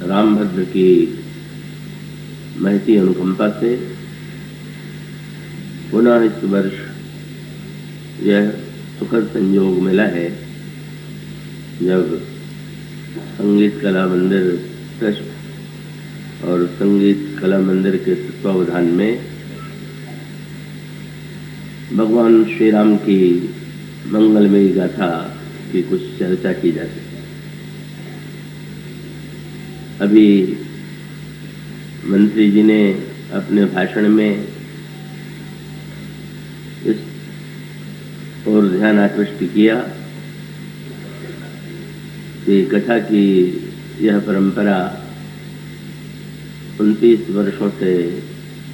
रामभद्र की महती अनुकंपा से पुनः इस वर्ष यह सुखद संयोग मिला है जब संगीत कला मंदिर ट्रस्ट और संगीत कला मंदिर के तत्वावधान में भगवान श्री राम की मंगलमयी गाथा की कुछ चर्चा की जाती है। अभी मंत्री जी ने अपने भाषण में इस ओर ध्यान आकृष्ट किया कि कथा की यह परंपरा 29 वर्षों से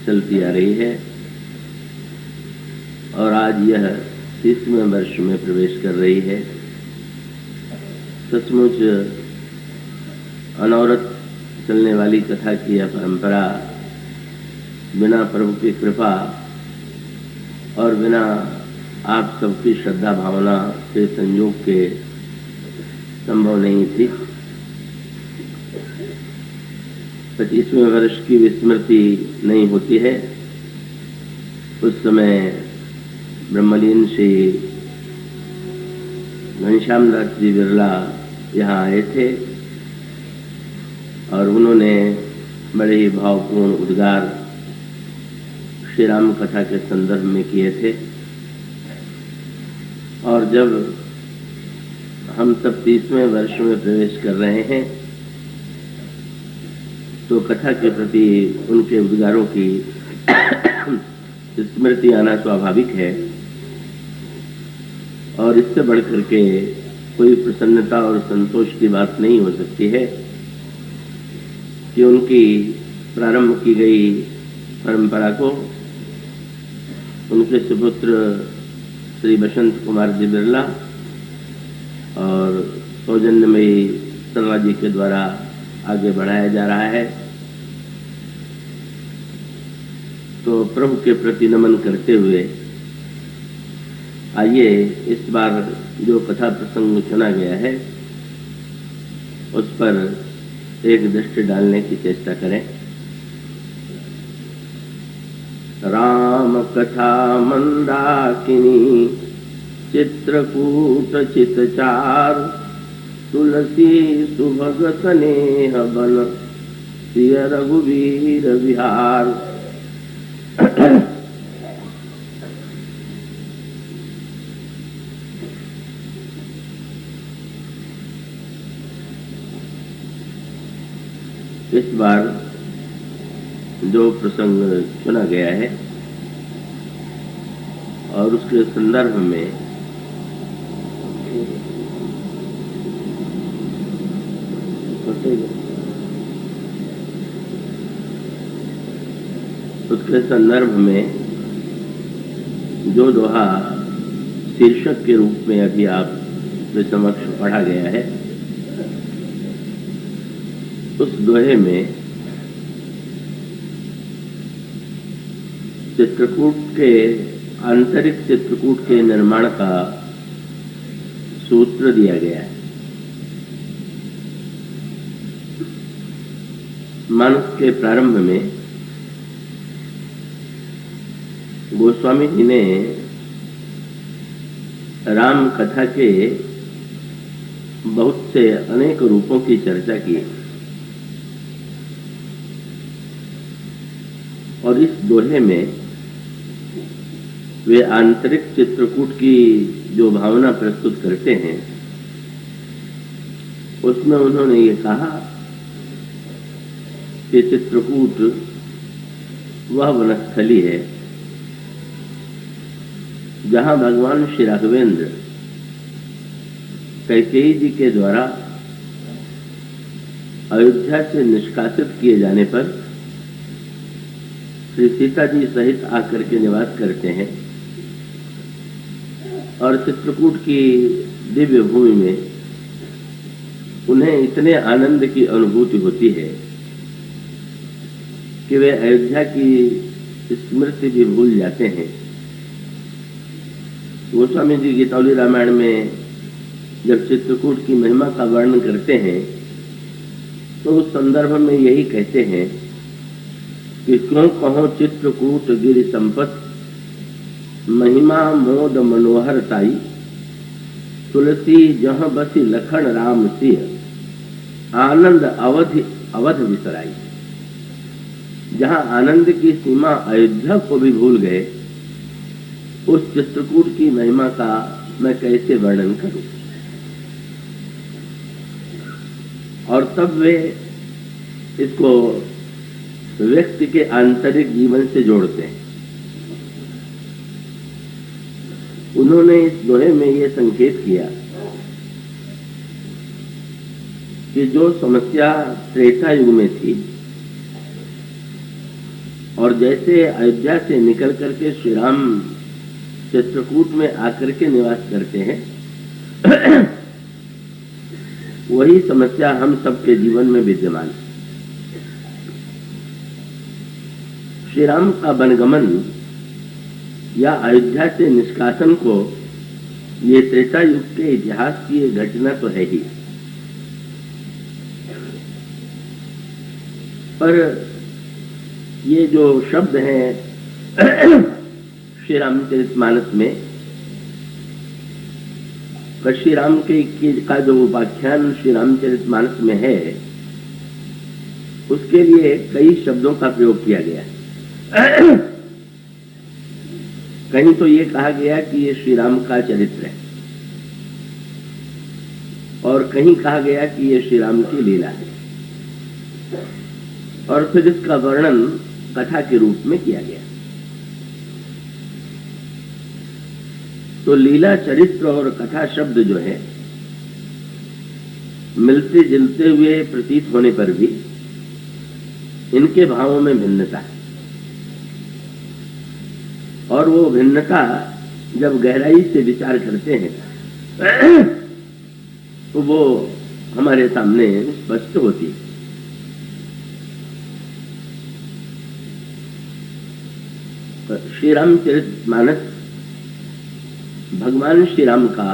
चलती आ रही है और आज यह 30वें वर्ष में प्रवेश कर रही है। सचमुच अनवरत चलने वाली कथा की यह परंपरा बिना प्रभु की कृपा और बिना आप सबकी श्रद्धा भावना के संयोग के संभव नहीं थी। 25वें वर्ष की विस्मृति नहीं होती है। उस समय ब्रह्मलीन श्री घनश्याम दास जी बिरला यहाँ आए थे और उन्होंने बड़े ही भावपूर्ण उद्गार श्री राम कथा के संदर्भ में किए थे। और जब हम सब 30वें वर्ष में प्रवेश कर रहे हैं तो कथा के प्रति उनके उद्गारों की स्मृति आना स्वाभाविक है और इससे बढ़कर के कोई प्रसन्नता और संतोष की बात नहीं हो सकती है कि उनकी प्रारंभ की गई परंपरा को उनके सुपुत्र श्री बसंत कुमार जी बिरला और सौजन्यमयी सरला जी के द्वारा आगे बढ़ाया जा रहा है। तो प्रभु के प्रति नमन करते हुए आइए इस बार जो कथा प्रसंग चुना गया है उस पर एक दृष्टि डालने की चेष्टा करें। राम कथा मंदाकिनी चित्रकूट चितचार तुलसी सुभग स्नेह बन सिय रघुवीर विहार। इस बार जो प्रसंग चुना गया है और उसके संदर्भ में जो दोहा शीर्षक के रूप में अभी आप के समक्ष पढ़ा गया है उस दोहे में चित्रकूट के आंतरिक चित्रकूट के निर्माण का सूत्र दिया गया है। मानस के प्रारंभ में गोस्वामी जी ने राम कथा के बहुत से अनेक रूपों की चर्चा की और इस दोहे में वे आंतरिक चित्रकूट की जो भावना प्रस्तुत करते हैं उसमें उन्होंने ये कहा कि चित्रकूट वह वनस्थली है जहां भगवान श्री राघवेंद्र कैकेयी जी के द्वारा अयोध्या से निष्कासित किए जाने पर श्री सीता जी सहित आकर के निवास करते हैं और चित्रकूट की दिव्य भूमि में उन्हें इतने आनंद की अनुभूति होती है कि वे अयोध्या की स्मृति भी भूल जाते हैं। गोस्वामी जी गीतावली रामायण में जब चित्रकूट की महिमा का वर्णन करते हैं तो उस संदर्भ में यही कहते हैं कि क्यों कहो चित्रकूट गिरि संपत, महिमा मोद मनोहर ताई, तुलसी जहाँ बसी लखन राम सिंह, आनंद अवध विसराई। जहां आनंद की सीमा अयोध्या को भी भूल गए, उस चित्रकूट की महिमा का मैं कैसे वर्णन करूं। और तब वे इसको व्यक्ति के आंतरिक जीवन से जोड़ते हैं। उन्होंने इस दोहे में यह संकेत किया कि जो समस्या त्रेता युग में थी और जैसे अयोध्या से निकल करके श्री राम चित्रकूट में आकर के निवास करते हैं, वही समस्या हम सबके जीवन में विद्यमान है। श्री राम का वनगमन या अयोध्या से निष्कासन को ये त्रेता युग के इतिहास की एक घटना तो है ही, पर ये जो शब्द हैं श्री रामचरितमानस में, श्री राम के का जो उपाख्यान श्री रामचरितमानस में है, उसके लिए कई शब्दों का प्रयोग किया गया है। कहीं तो ये कहा गया कि ये श्री राम का चरित्र है, और कहीं कहा गया कि ये श्री राम की लीला है, और फिर इसका वर्णन कथा के रूप में किया गया। तो लीला, चरित्र और कथा शब्द जो है, मिलते जुलते हुए प्रतीत होने पर भी इनके भावों में भिन्नता है, और वो भिन्नता जब गहराई से विचार करते हैं तो वो हमारे सामने स्पष्ट होती है। श्री रामचरितमानस भगवान श्री राम का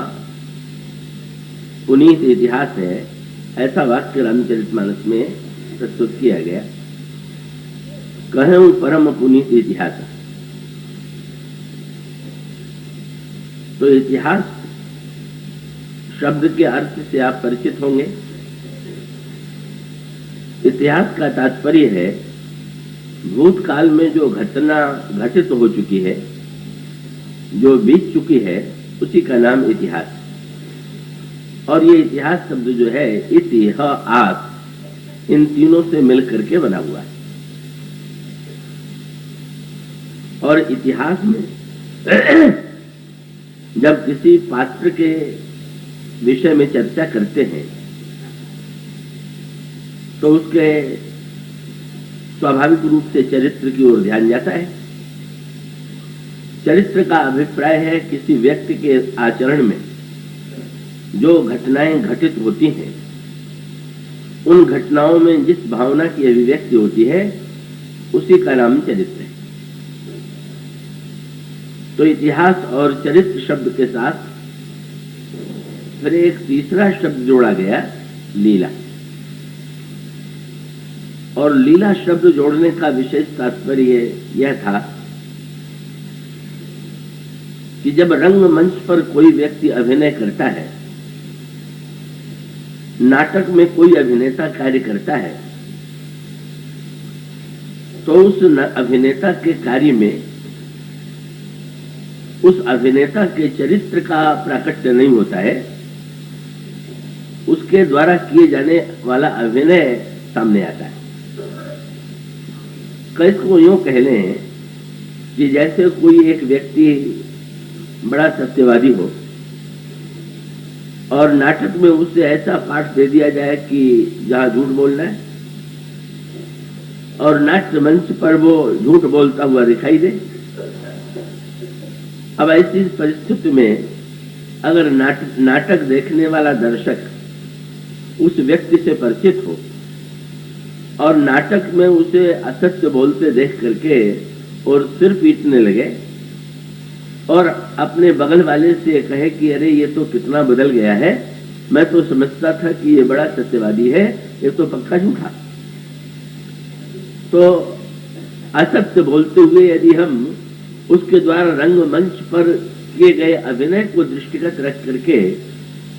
पुनीत इतिहास है, ऐसा वाक्य रामचरितमानस में प्रस्तुत किया गया। कहूं परम पुनीत इतिहास। तो इतिहास शब्द के अर्थ से आप परिचित होंगे। इतिहास का तात्पर्य है भूतकाल में जो घटना घटित हो चुकी है, जो बीत चुकी है, उसी का नाम इतिहास। और ये इतिहास शब्द जो है, इतिहास, इन तीनों से मिलकर के बना हुआ है। और इतिहास में जब किसी पात्र के विषय में चर्चा करते हैं तो उसके स्वाभाविक रूप से चरित्र की ओर ध्यान जाता है। चरित्र का अभिप्राय है किसी व्यक्ति के आचरण में जो घटनाएं घटित होती हैं, उन घटनाओं में जिस भावना की अभिव्यक्ति होती है, उसी का नाम चरित्र है। तो इतिहास और चरित्र शब्द के साथ फिर एक तीसरा शब्द जोड़ा गया, लीला। और लीला शब्द जोड़ने का विशेष तात्पर्य यह था कि जब रंगमंच पर कोई व्यक्ति अभिनय करता है, नाटक में कोई अभिनेता कार्य करता है, तो उस अभिनेता के कार्य में उस अभिनेता के चरित्र का प्राकट्य नहीं होता है, उसके द्वारा किए जाने वाला अभिनय सामने आता है। इसको यूं कह लें कि जैसे कोई एक व्यक्ति बड़ा सत्यवादी हो और नाटक में उसे ऐसा पाठ दे दिया जाए कि जहां झूठ बोलना है, और नाट्य मंच पर वो झूठ बोलता हुआ दिखाई दे। अब ऐसी परिस्थिति में अगर नाटक देखने वाला दर्शक उस व्यक्ति से परिचित हो और नाटक में उसे असत्य बोलते देख करके और सिर पीटने लगे और अपने बगल वाले से कहे कि अरे ये तो कितना बदल गया है, मैं तो समझता था कि ये बड़ा सत्यवादी है, ये तो पक्का झूठा। तो असत्य बोलते हुए यदि हम उसके द्वारा रंगमंच पर किए गए अभिनय को दृष्टिगत रख करके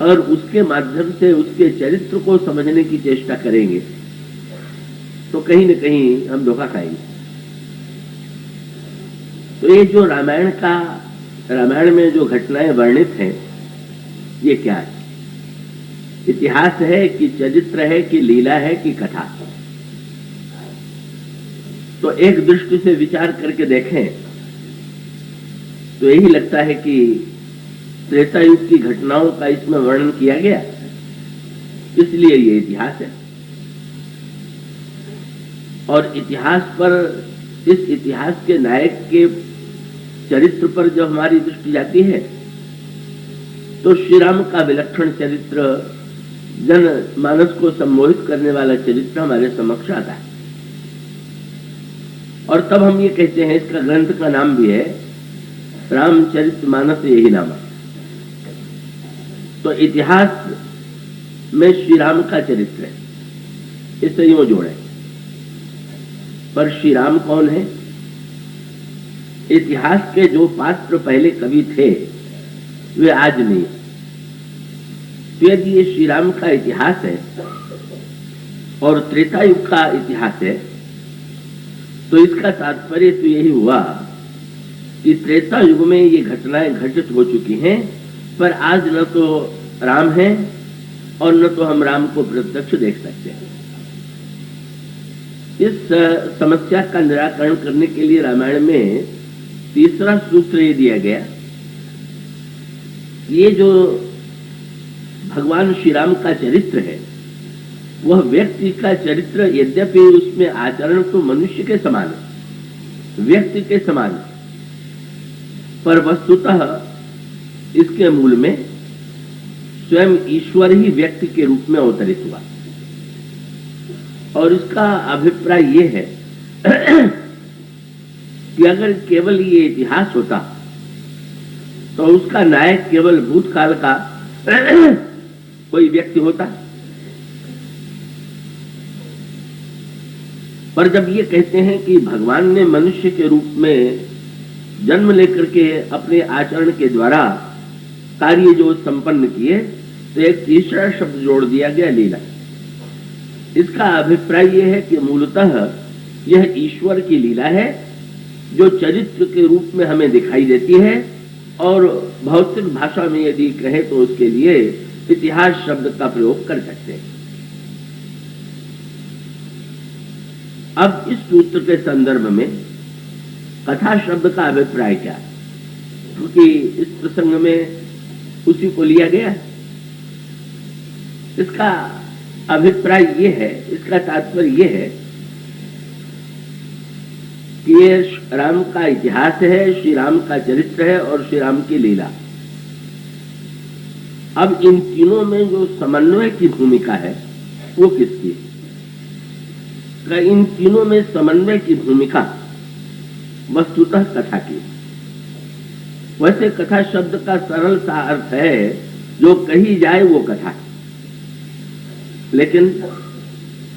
और उसके माध्यम से उसके चरित्र को समझने की चेष्टा करेंगे तो कहीं न कहीं हम धोखा खाएंगे। तो ये जो रामायण में जो घटनाएं वर्णित हैं, ये क्या है? इतिहास है कि चरित्र है कि लीला है कि कथा? तो एक दृष्टि से विचार करके देखें तो यही लगता है कि त्रेता युग की घटनाओं का इसमें वर्णन किया गया, इसलिए ये इतिहास है। और इतिहास पर, इस इतिहास के नायक के चरित्र पर जब हमारी दृष्टि जाती है तो श्री राम का विलक्षण चरित्र, जन मानस को सम्मोहित करने वाला चरित्र हमारे समक्ष आता है। और तब हम ये कहते हैं, इसका ग्रंथ का नाम भी है रामचरित मानस, यही नाम है। तो इतिहास में श्री राम का चरित्र है, इससे यूं जोड़े। पर श्री राम कौन है? इतिहास के जो पात्र पहले कवि थे वे आज नहीं। तो यदि ये श्री राम का इतिहास है और त्रेता युग का इतिहास है तो इसका तात्पर्य तो यही हुआ कि त्रेता युग में ये घटनाएं घटित हो चुकी हैं, पर आज न तो राम है और न तो हम राम को प्रत्यक्ष देख सकते हैं। इस समस्या का निराकरण करने के लिए रामायण में तीसरा सूत्र ये दिया गया, ये जो भगवान श्री राम का चरित्र है वह व्यक्ति का चरित्र, यद्यपि उसमें आचरण तो मनुष्य के समान है, व्यक्ति के समान है, पर वस्तुतः इसके मूल में स्वयं ईश्वर ही व्यक्ति के रूप में अवतरित हुआ। और इसका अभिप्राय ये है कि अगर केवल ये इतिहास होता तो उसका नायक केवल भूतकाल का कोई व्यक्ति होता। पर जब ये कहते हैं कि भगवान ने मनुष्य के रूप में जन्म लेकर के अपने आचरण के द्वारा कार्य जो संपन्न किए, तो एक तीसरा शब्द जोड़ दिया गया, लीला। इसका अभिप्राय यह है कि मूलतः यह ईश्वर की लीला है जो चरित्र के रूप में हमें दिखाई देती है, और भौतिक भाषा में यदि कहें तो उसके लिए इतिहास शब्द का प्रयोग कर सकते हैं। अब इस सूत्र के संदर्भ में कथा शब्द का अभिप्राय क्या है, क्योंकि इस प्रसंग में उसी को लिया गया। इसका अभिप्राय ये है, इसका तात्पर्य ये है कि ये राम का इतिहास है, श्री राम का चरित्र है और श्री राम की लीला। अब इन तीनों में जो समन्वय की भूमिका है वो किसकी है? इन तीनों में समन्वय की भूमिका वस्तुतः कथा की। वैसे कथा शब्द का सरल सा अर्थ है जो कही जाए वो कथा, लेकिन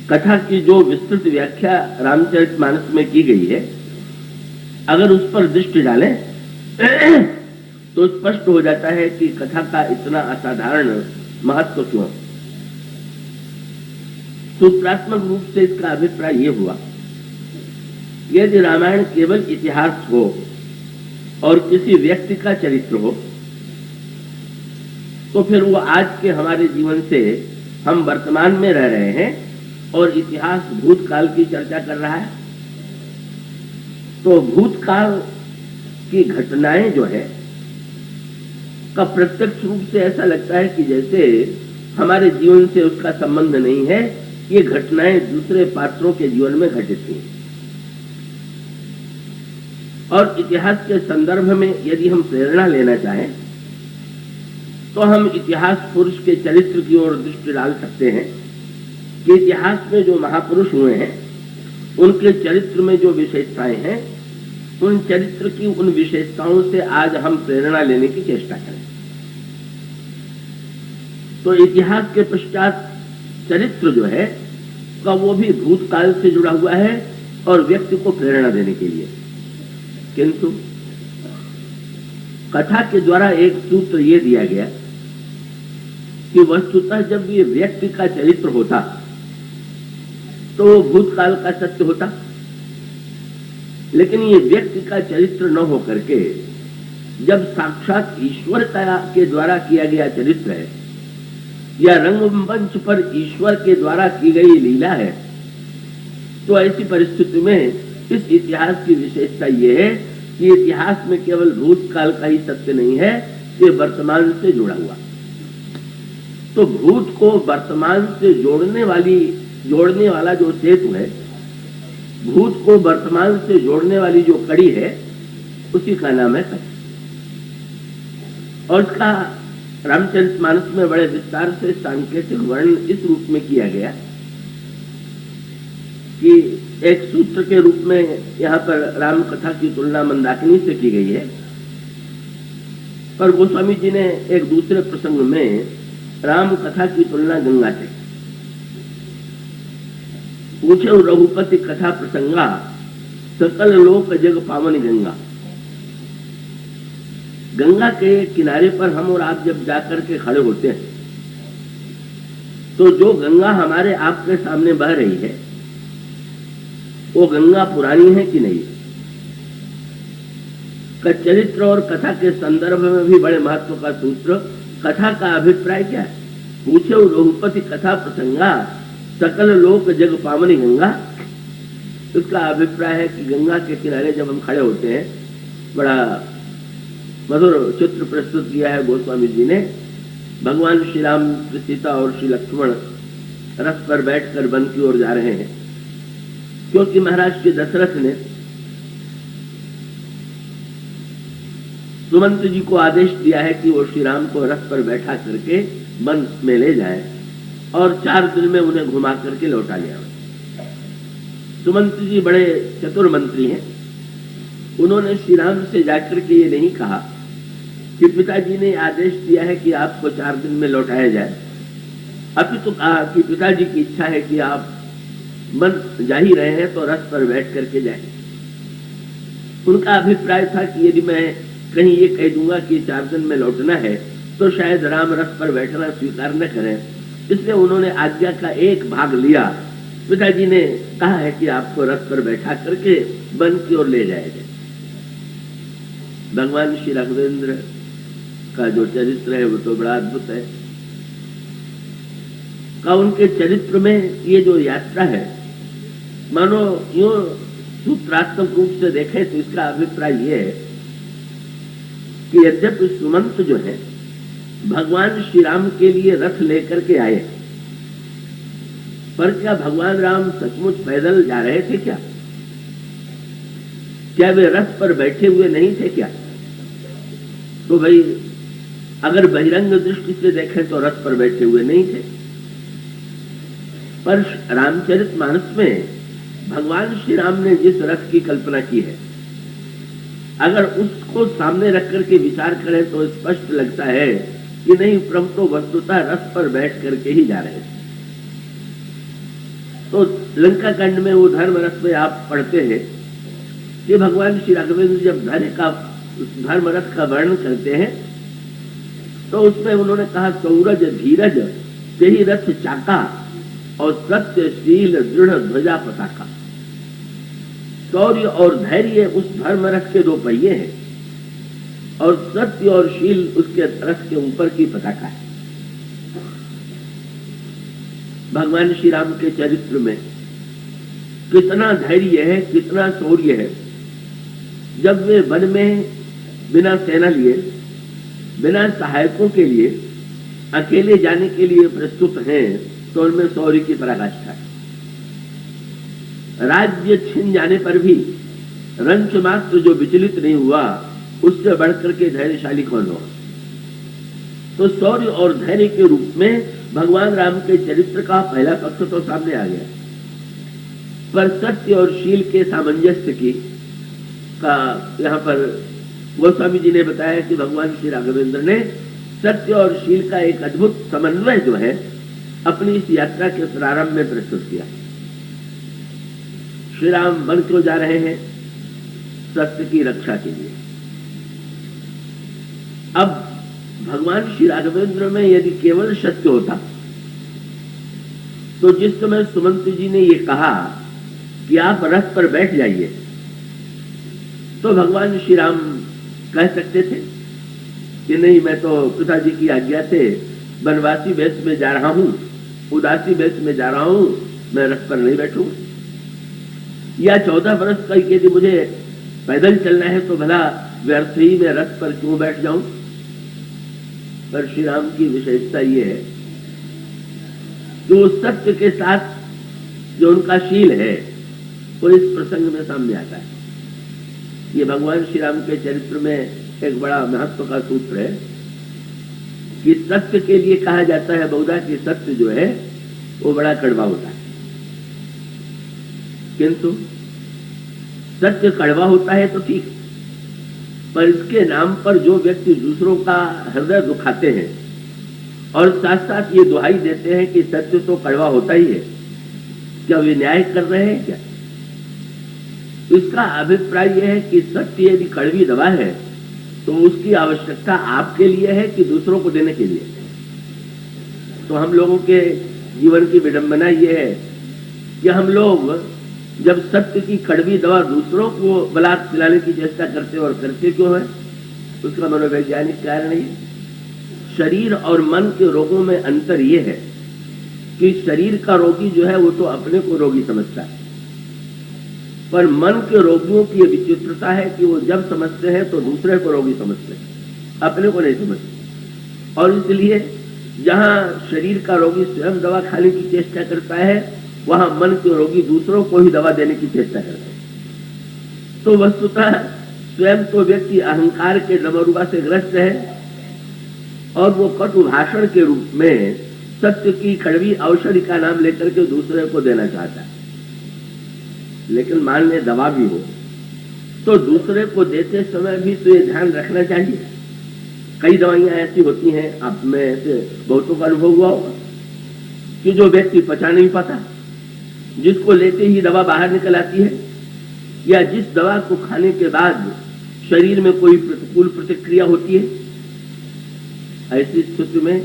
कथा की जो विस्तृत व्याख्या रामचरितमानस में की गई है, अगर उस पर दृष्टि डालें तो स्पष्ट हो जाता है कि कथा का इतना असाधारण महत्व क्यों। सूत्रात्मक रूप से इसका अभिप्राय ये हुआ, यदि रामायण केवल इतिहास हो और किसी व्यक्ति का चरित्र हो तो फिर वो आज के हमारे जीवन से, हम वर्तमान में रह रहे हैं और इतिहास भूतकाल की चर्चा कर रहा है, तो भूतकाल की घटनाएं जो है का प्रत्यक्ष रूप से ऐसा लगता है कि जैसे हमारे जीवन से उसका संबंध नहीं है, ये घटनाएं दूसरे पात्रों के जीवन में घटित हुई। और इतिहास के संदर्भ में यदि हम प्रेरणा लेना चाहें तो हम इतिहास पुरुष के चरित्र की ओर दृष्टि डाल सकते हैं कि इतिहास में जो महापुरुष हुए हैं उनके चरित्र में जो विशेषताएं हैं, उन चरित्र की उन विशेषताओं से आज हम प्रेरणा लेने की चेष्टा करें। तो इतिहास के पश्चात चरित्र जो है का वो भी भूतकाल से जुड़ा हुआ है और व्यक्ति को प्रेरणा देने के लिए। किंतु कथा के द्वारा एक सूत्र ये दिया गया कि वस्तुतः जब ये व्यक्ति का चरित्र होता तो वो भूतकाल का सत्य होता, लेकिन ये व्यक्ति का चरित्र न होकर के जब साक्षात ईश्वर के द्वारा किया गया चरित्र है या रंगमंच पर ईश्वर के द्वारा की गई लीला है, तो ऐसी परिस्थिति में इस इतिहास की विशेषता यह है कि इतिहास में केवल भूतकाल का ही सत्य नहीं है, ये वर्तमान से जुड़ा हुआ। तो भूत को वर्तमान से जोड़ने वाला जो सेतु है, भूत को वर्तमान से जोड़ने वाली जो कड़ी है, उसी का नाम है कथा। और इसका रामचरितमानस में बड़े विस्तार से सांकेतिक वर्णन इस रूप में किया गया कि एक सूत्र के रूप में यहाँ पर राम कथा की तुलना मंदाकिनी से की गई है, पर गोस्वामी जी ने एक दूसरे प्रसंग में राम कथा की तुलना गंगा से। पूछे रघुपति कथा प्रसंगा, सकल लोक जग पावन गंगा। गंगा के किनारे पर हम और आप जब जाकर के खड़े होते हैं तो जो गंगा हमारे आपके सामने बह रही है वो गंगा पुरानी है कि नहीं। चरित्र और कथा के संदर्भ में भी बड़े महत्व का सूत्र, कथा का अभिप्राय क्या है। पूछे रघुपति कथा प्रसंगा, सकल लोक जग पावनी गंगा। इसका अभिप्राय है कि गंगा के किनारे जब हम खड़े होते हैं, बड़ा मधुर चित्र प्रस्तुत किया है गोस्वामी जी ने। भगवान श्री राम, सीता और श्री लक्ष्मण रथ पर बैठकर वन की ओर जा रहे हैं, क्योंकि महाराज श्री दशरथ ने सुमंत जी को आदेश दिया है कि वो श्री राम को रथ पर बैठा करके वन में ले जाए और 4 दिन में उन्हें घुमा करके लौटा ले आए। सुमंत जी बड़े चतुर मंत्री हैं। उन्होंने श्री राम से जाकर के ये नहीं कहा कि पिताजी ने आदेश दिया है कि आपको 4 दिन में लौटाया जाए, अभी तो कहा कि पिताजी की इच्छा है कि आप मन जा ही रहे हैं तो रथ पर बैठ करके जाए। उनका अभिप्राय था कि यदि मैं कहीं ये कह दूंगा कि 4 दिन में लौटना है तो शायद राम रथ पर बैठना स्वीकार न करें, इसलिए उन्होंने आज्ञा का एक भाग लिया। पिताजी ने कहा है कि आपको रथ पर बैठा करके वन की ओर ले जाया जाए। भगवान श्री राघवेंद्र का जो चरित्र है वो तो बड़ा अद्भुत है। का उनके चरित्र में ये जो यात्रा है, मानो यूं सूत्रात्मक रूप से देखें तो इसका अभिप्राय ये है कि यद्यपि सुमंत जो है भगवान श्री राम के लिए रथ लेकर के आए, पर क्या भगवान राम सचमुच पैदल जा रहे थे क्या? क्या वे रथ पर बैठे हुए नहीं थे क्या? तो भाई अगर बहिरंग दृष्टि से देखें तो रथ पर बैठे हुए नहीं थे, पर रामचरितमानस में भगवान श्री राम ने जिस रथ की कल्पना की है, अगर उसको सामने रख करके विचार करें तो स्पष्ट लगता है कि नहीं, प्रभु तो वस्तुतः रथ पर बैठ करके ही जा रहे थे। तो लंका कांड में वो धर्म रथ में आप पढ़ते हैं कि भगवान श्री राघवेंद्र जब धर्म रथ का वर्णन करते हैं तो उसमें उन्होंने कहा, सौरज धीरज तेहि रथ चाका और सत्यशील दृढ़ ध्वजा पताका। शौर्य और धैर्य उस धर्म रथ के 2 पहिए हैं और सत्य और शील उसके रथ के ऊपर की पताका है। भगवान श्री राम के चरित्र में कितना धैर्य है, कितना शौर्य है। जब वे वन में बिना सेना लिए, बिना सहायकों के लिए अकेले जाने के लिए प्रस्तुत हैं, तो उनमें शौर्य की पराकाष्ठा है। राज्य छिन जाने पर भी रंच मात्र जो विचलित नहीं हुआ, उससे बढ़कर के धैर्यशाली कौन हो। तो शौर्य और धैर्य के रूप में भगवान राम के चरित्र का पहला पक्ष तो सामने आ गया, पर सत्य और शील के सामंजस्य की का यहाँ पर गोस्वामी जी ने बताया कि भगवान श्री राघवेंद्र ने सत्य और शील का एक अद्भुत समन्वय जो है अपनी इस यात्रा के प्रारंभ में प्रस्तुत किया। श्री राम वन क्यों जा रहे हैं? सत्य की रक्षा के लिए। अब भगवान श्री राघवेंद्र में यदि केवल सत्य होता तो जिस समय सुमंत जी ने ये कहा कि आप रथ पर बैठ जाइए, तो भगवान श्री राम कह सकते थे कि नहीं, मैं तो पिताजी की आज्ञा से वनवासी वेश में जा रहा हूं, उदासी वेश में जा रहा हूं, मैं रथ पर नहीं बैठूंगा। या 14 वर्ष का यदि मुझे पैदल चलना है तो भला व्यर्थ ही मैं रथ पर क्यों बैठ जाऊं। पर श्री राम की विशेषता ये है कि वो सत्य के साथ जो उनका शील है वो इस प्रसंग में सामने आता है। ये भगवान श्री राम के चरित्र में एक बड़ा महत्व का सूत्र है कि सत्य के लिए कहा जाता है बहुधा कि सत्य जो है वो बड़ा कड़वा होता है, किंतु सत्य कड़वा होता है तो ठीक, पर इसके नाम पर जो व्यक्ति दूसरों का हृदय दुखाते हैं और साथ साथ ये दुहाई देते हैं कि सत्य तो कड़वा होता ही है, क्या वे न्याय कर रहे हैं क्या? इसका अभिप्राय यह है कि सत्य यदि कड़वी दवा है तो उसकी आवश्यकता आपके लिए है कि दूसरों को देने के लिए। तो हम लोगों के जीवन की विडंबना यह है कि हम लोग जब सत्य की कड़वी दवा दूसरों को बलात् पिलाने की चेष्टा करते और करते क्यों है, उसका मनोवैज्ञानिक कारण है। शरीर और मन के रोगों में अंतर यह है कि शरीर का रोगी जो है वो तो अपने को रोगी समझता है, पर मन के रोगियों की यह विचित्रता है कि वो जब समझते हैं तो दूसरे को रोगी समझते हैं, अपने को नहीं समझते। और इसलिए जहां शरीर का रोगी स्वयं दवा खाने की चेष्टा करता है, वहां मन के रोगी दूसरों को ही दवा देने की चेष्टा करते हैं। तो वस्तुतः स्वयं तो व्यक्ति अहंकार के डमरुआ से ग्रस्त है और वो कटु भाषण के रूप में सत्य की कड़वी औषधि का नाम लेकर के दूसरे को देना चाहता है। लेकिन मान ले दवा भी हो तो दूसरे को देते समय भी तो ये ध्यान रखना चाहिए। कई दवाइयां ऐसी होती हैं, आप में ऐसे बहुतों का अनुभव हुआ होगा कि जो व्यक्ति पचा नहीं पाता, जिसको लेते ही दवा बाहर निकल आती है, या जिस दवा को खाने के बाद शरीर में कोई प्रतिकूल प्रतिक्रिया होती है। ऐसी स्थिति में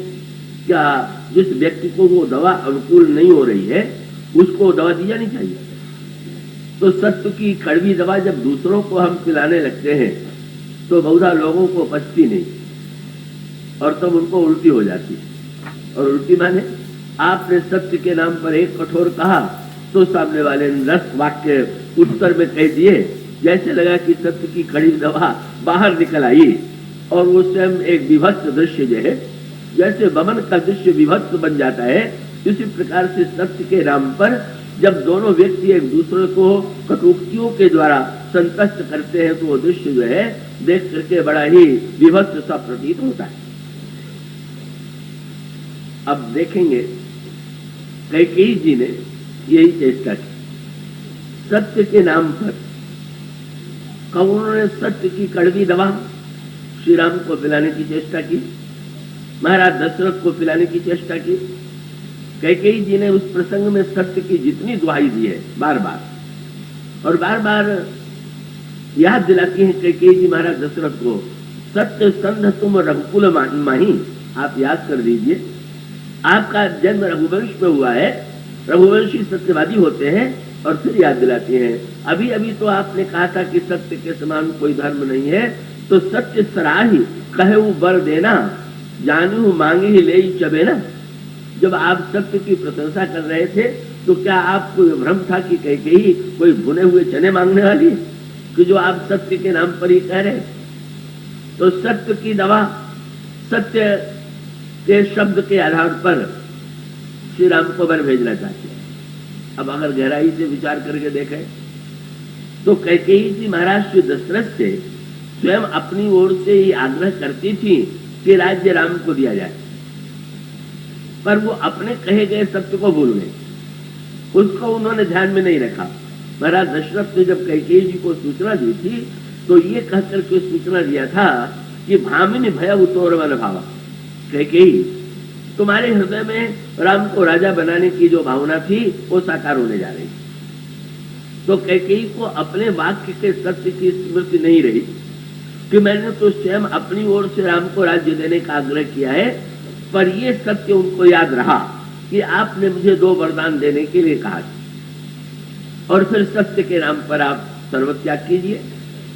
क्या जिस व्यक्ति को वो दवा अनुकूल नहीं हो रही है उसको दवा दी जानी चाहिए? तो सत्य की कड़वी दवा जब दूसरों को हम पिलाने लगते हैं तो बहुधा लोगों को पचती नहीं और तब उनको उल्टी हो जाती है। और उल्टी माने आपने सत्य के नाम पर एक कठोर कहा तो सामने वाले ने 10 वाक्य उत्तर में कह दिए, जैसे लगा कि सत्य की कड़ी दवा बाहर निकल आई और वो स्वयं एक विभत्स दृश्य जो है, जैसे वमन का दृश्य विभत्स बन जाता है, इसी प्रकार से सत्य के नाम पर जब दोनों व्यक्ति एक दूसरे को कटुक्तियों के द्वारा संतुष्ट करते हैं तो वो दृश्य जो है देख करके बड़ा ही विभत्स सा प्रतीत होता है। अब देखेंगे कैकेयी जी ने यही चेष्टा की, सत्य के नाम पर कौनों ने सत्य की कड़वी दवा श्री राम को पिलाने की चेष्टा की, महाराज दशरथ को पिलाने की चेष्टा की। कैकेयी जी ने उस प्रसंग में सत्य की जितनी दुहाई दी है बार बार और बार बार याद दिलाती है कैकेयी जी महाराज दशरथ को, सत्य संध तुम रघुकुल माही। आप याद कर लीजिए, आपका जन्म रघुवंश में हुआ है, रघुवंशी सत्यवादी होते हैं। और फिर याद दिलाती हैं, अभी अभी तो आपने कहा था कि सत्य के समान कोई धर्म नहीं है, तो सत्य सराही कहे बर देना, जानू मांगे ही ले चबे ना। जब आप सत्य की प्रशंसा कर रहे थे तो क्या आपको भ्रम था कि कैकेयी कोई भुने हुए चने मांगने वाली है कि जो आप सत्य के नाम पर ही कह रहे? तो सत्य की दवा सत्य के शब्द के आधार पर श्री राम को वर भेजना चाहते हैं। अब अगर गहराई से विचार करके देखें तो कैकेयी जी महाराज श्री दशरथ से स्वयं अपनी ओर से ही आग्रह करती थी कि राज्य राम को दिया जाए, पर वो अपने कहे गए सत्य को भूल गए, उसको उन्होंने ध्यान में नहीं रखा। महाराज दशरथ ने जब कैकेयी जी को सूचना दी थी तो ये कहकर के सूचना दिया था कि भामिनी भय उतोर मन भावा, कैकेयी, तुम्हारे हृदय में राम को राजा बनाने की जो भावना थी वो साकार होने जा रही। तो कैकेयी को अपने वाक्य के सत्य की स्मृति नहीं रही कि मैंने तो स्वयं अपनी ओर से राम को राज्य देने का आग्रह किया है, पर ये सत्य उनको याद रहा कि आपने मुझे 2 वरदान देने के लिए कहा, और फिर सत्य के नाम पर आप सर्वत्याग कीजिए,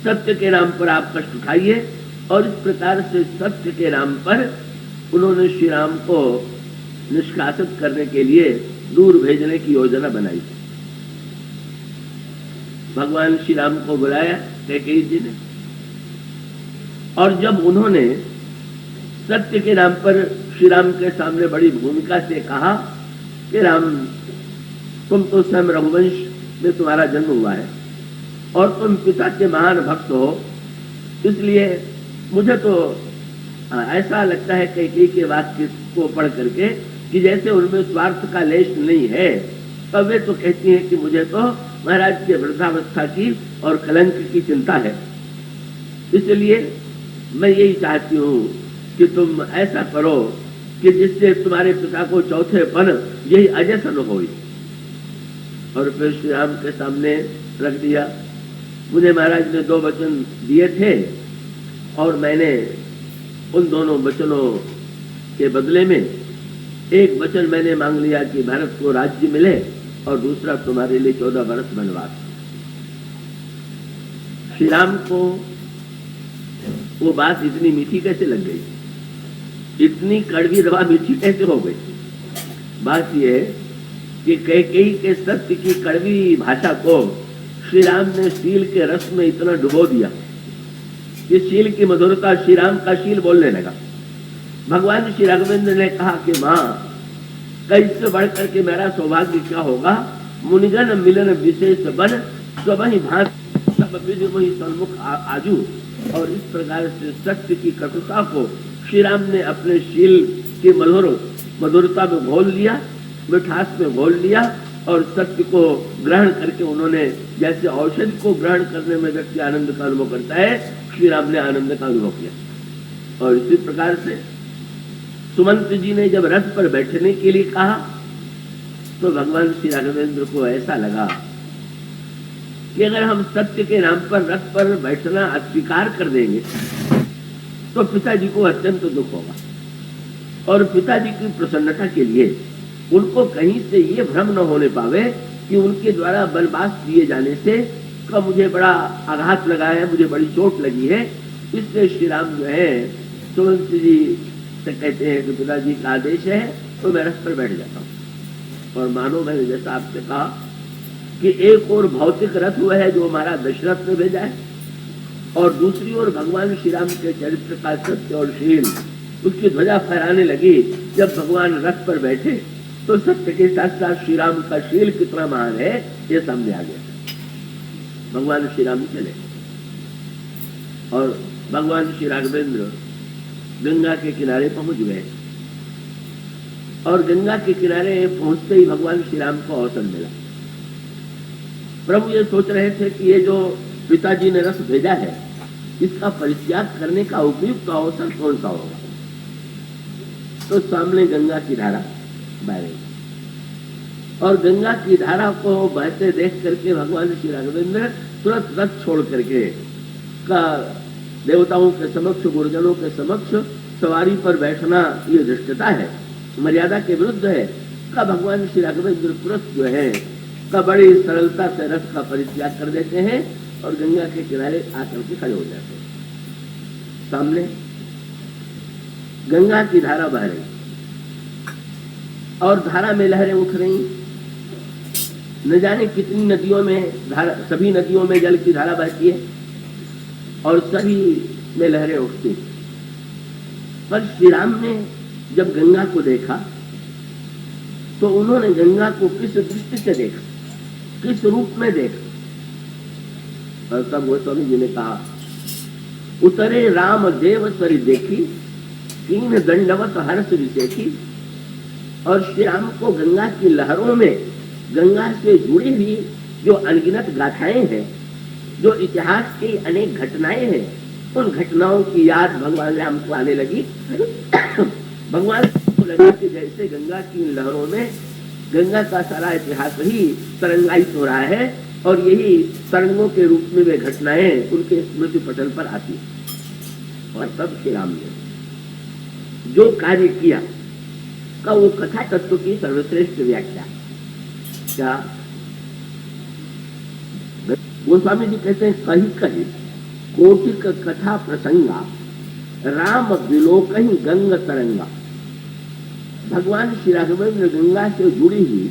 सत्य के नाम पर आप कष्ट उठाइए। और इस प्रकार से सत्य के नाम पर उन्होंने श्री राम को निष्कासित करने के लिए दूर भेजने की योजना बनाई। भगवान श्री राम को बुलाया कैकेयी जी ने, और जब उन्होंने सत्य के नाम पर श्री राम के सामने बड़ी भूमिका से कहा कि राम, तुम तो स्वयं रघुवंश में तुम्हारा जन्म हुआ है और तुम पिता के महान भक्त हो, इसलिए मुझे तो ऐसा लगता है कैकेयी के वाक्य को पढ़ करके कि जैसे उनमें स्वार्थ का लेश नहीं है। तब वे तो कहती हैं कि मुझे तो महाराज के वृद्धावस्था की और कलंक की चिंता है, इसलिए मैं यही चाहती हूँ कि तुम ऐसा करो कि जिससे तुम्हारे पिता को चौथेपन यही अजसन हो। और फिर श्री राम के सामने रख दिया, मुझे महाराज ने 2 वचन दिए थे और मैंने उन दोनों वचनों के बदले में एक वचन मैंने मांग लिया कि भारत को राज्य मिले और दूसरा तुम्हारे लिए 14 वर्ष वनवास। श्री राम को वो बात इतनी मीठी कैसे लग गई, इतनी कड़वी दवा मीठी कैसे हो गई? बात यह है कि कैकेयी के सत्य की कड़वी भाषा को श्री राम ने शील के रस में इतना डुबो दिया कि शील की मधुरता श्री राम का शील बोलने लगा। भगवान श्री राघवेंद्र ने कहा कि माँ, कैसे बढ़ करके मेरा सौभाग्य क्या होगा, मुनिगण मिलन विशेष बन सबहि भांत सब विधि वही सन्मुख आजू। और इस प्रकार से सत्य की कटुता को श्री राम ने अपने शील की मधुरता में घोल लिया, मिठास में घोल लिया, और सत्य को ग्रहण करके उन्होंने, जैसे औषधि को ग्रहण करने में व्यक्ति आनंद का अनुभव करता है, श्री राम ने आनंद का अनुभव किया। और इसी प्रकार से सुमंत जी ने जब रथ पर बैठने के लिए कहा तो भगवान श्री राघवेंद्र को ऐसा लगा कि अगर हम सत्य के नाम पर रथ पर बैठना अस्वीकार कर देंगे तो पिताजी को अत्यंत दुख होगा, और पिताजी की प्रसन्नता के लिए उनको कहीं से ये भ्रम न होने पावे कि उनके द्वारा वनवास दिए जाने से का मुझे बड़ा आघात लगा है, मुझे बड़ी चोट लगी है। इसलिए श्री राम जो है सुमंत जी से कहते हैं कि पिताजी का आदेश है तो मैं रथ पर बैठ जाता हूँ। और मानो मैंने जैसा आपसे कहा कि एक और भौतिक रथ हुआ है जो हमारा दशरथ ने भेजा है, और दूसरी ओर भगवान श्री राम के चरित्र का सत्य और शील उसकी ध्वजा फहराने लगी। जब भगवान रथ पर बैठे तो सत्य के साथ साथ श्री राम का शील कितना महान है ये सामने आ गया। भगवान श्री राम चले और भगवान श्री राघवेंद्र गंगा के किनारे पहुंच गए, और गंगा के किनारे पहुंचते ही भगवान श्री राम को अवसर मिला। प्रभु ये सोच रहे थे कि ये जो पिताजी ने रथ भेजा है इसका परित्याग करने का उपयुक्त अवसर कौन सा होगा। तो सामने गंगा की धारा बह रही, और गंगा की धारा को बहते देख करके भगवान श्री राघवेंद्र तुरंत रथ छोड़ करके का देवताओं के समक्ष, गुरुजनों के समक्ष सवारी पर बैठना ये धृष्टता है, मर्यादा के विरुद्ध है। का भगवान श्री राघवेंद्र तुरंत जो है का बड़ी सरलता से रथ का परित्याग कर देते हैं और गंगा के किनारे आकर के खड़े हो जाते हैं। सामने गंगा की धारा बह रही और धारा में लहरें उठ रही। न जाने कितनी नदियों में धारा, सभी नदियों में जल की धारा बहती है और सभी में लहरें उठती। पर श्री राम ने जब गंगा को देखा तो उन्होंने गंगा को किस दृष्टि से देखा, किस रूप में देखा। और तब गोस्वामी जी ने कहा, उतरे राम देव सरी देखी, तीन दंडवत हर्ष विशेखी। और श्री राम को गंगा की लहरों में गंगा से जुड़ी हुई जो अनगिनत गाथाएं हैं, जो इतिहास की अनेक घटनाएं हैं, उन घटनाओं की याद भगवान राम को आने लगी। भगवान गंगा के जैसे गंगा की लहरों में गंगा का सारा इतिहास ही तरंगायित हो रहा है और यही तरंगों के रूप में वे घटनाएं उनके स्मृति पटल पर आती है। और तब श्री राम ने जो कार्य किया का वो कथा तत्व की सर्वश्रेष्ठ व्याख्या क्या गोस्वामी जी कहते हैं, कही कही कोटिक कथा प्रसंगा राम विलोक ही गंग तरंगा। भगवान श्री राघवेंद्र गंगा से जुड़ी हुई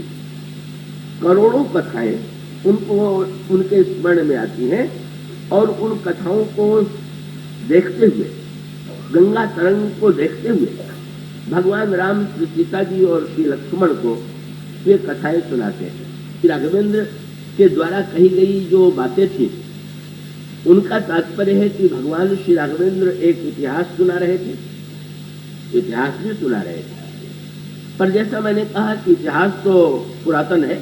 करोड़ों कथाएं उनको उनके स्मरण में आती हैं और उन कथाओं को देखते हुए, गंगा तरंग को देखते हुए भगवान राम श्री सीता जी और श्री लक्ष्मण को ये कथाएं सुनाते हैं। श्री राघवेंद्र के द्वारा कही गई जो बातें थी उनका तात्पर्य है कि भगवान श्री राघवेंद्र एक इतिहास सुना रहे थे, इतिहास भी सुना रहे थे, पर जैसा मैंने कहा कि इतिहास तो पुरातन है,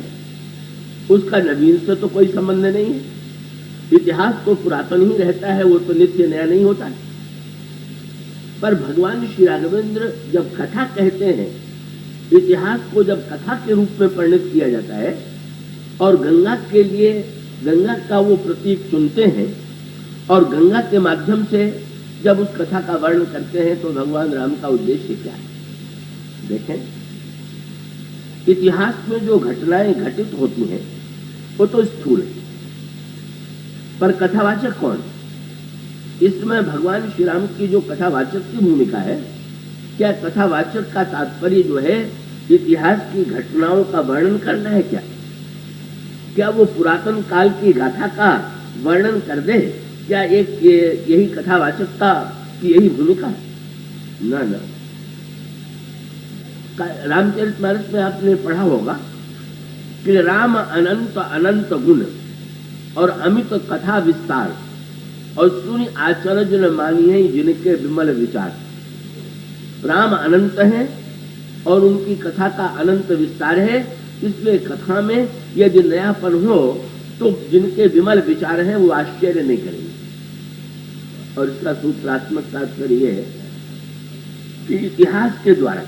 उसका नवीन से तो कोई संबंध नहीं है। इतिहास तो पुरातन ही रहता है, वो तो नित्य नया नहीं होता है। पर भगवान श्री राघवेंद्र जब कथा कहते हैं, इतिहास को जब कथा के रूप में परिणत किया जाता है और गंगा के लिए गंगा का वो प्रतीक चुनते हैं और गंगा के माध्यम से जब उस कथा का वर्णन करते हैं तो भगवान राम का उद्देश्य क्या है? देखें, इतिहास में जो घटनाएं घटित होती हैं वो तो स्थूल है, पर कथावाचक कौन? इसमें भगवान श्री राम की जो कथावाचक की भूमिका है, क्या कथावाचक का तात्पर्य जो है इतिहास की घटनाओं का वर्णन करना है? क्या वो पुरातन काल की गाथा का वर्णन कर दे? क्या एक यही कथावाचकता की यही भूमिका है? ना। रामचरितमानस में आपने पढ़ा होगा कि राम अनंत अनंत गुण और अमित कथा विस्तार और सुनि आचरण न मानिए जिनके विमल विचार। राम अनंत है और उनकी कथा का अनंत विस्तार है, इसलिए कथा में यदि नयापन हो तो जिनके विमल विचार हैं वो आश्चर्य नहीं करेंगे। और इसका सूत्रात्मक तात्पर्य यह है कि इतिहास के द्वारा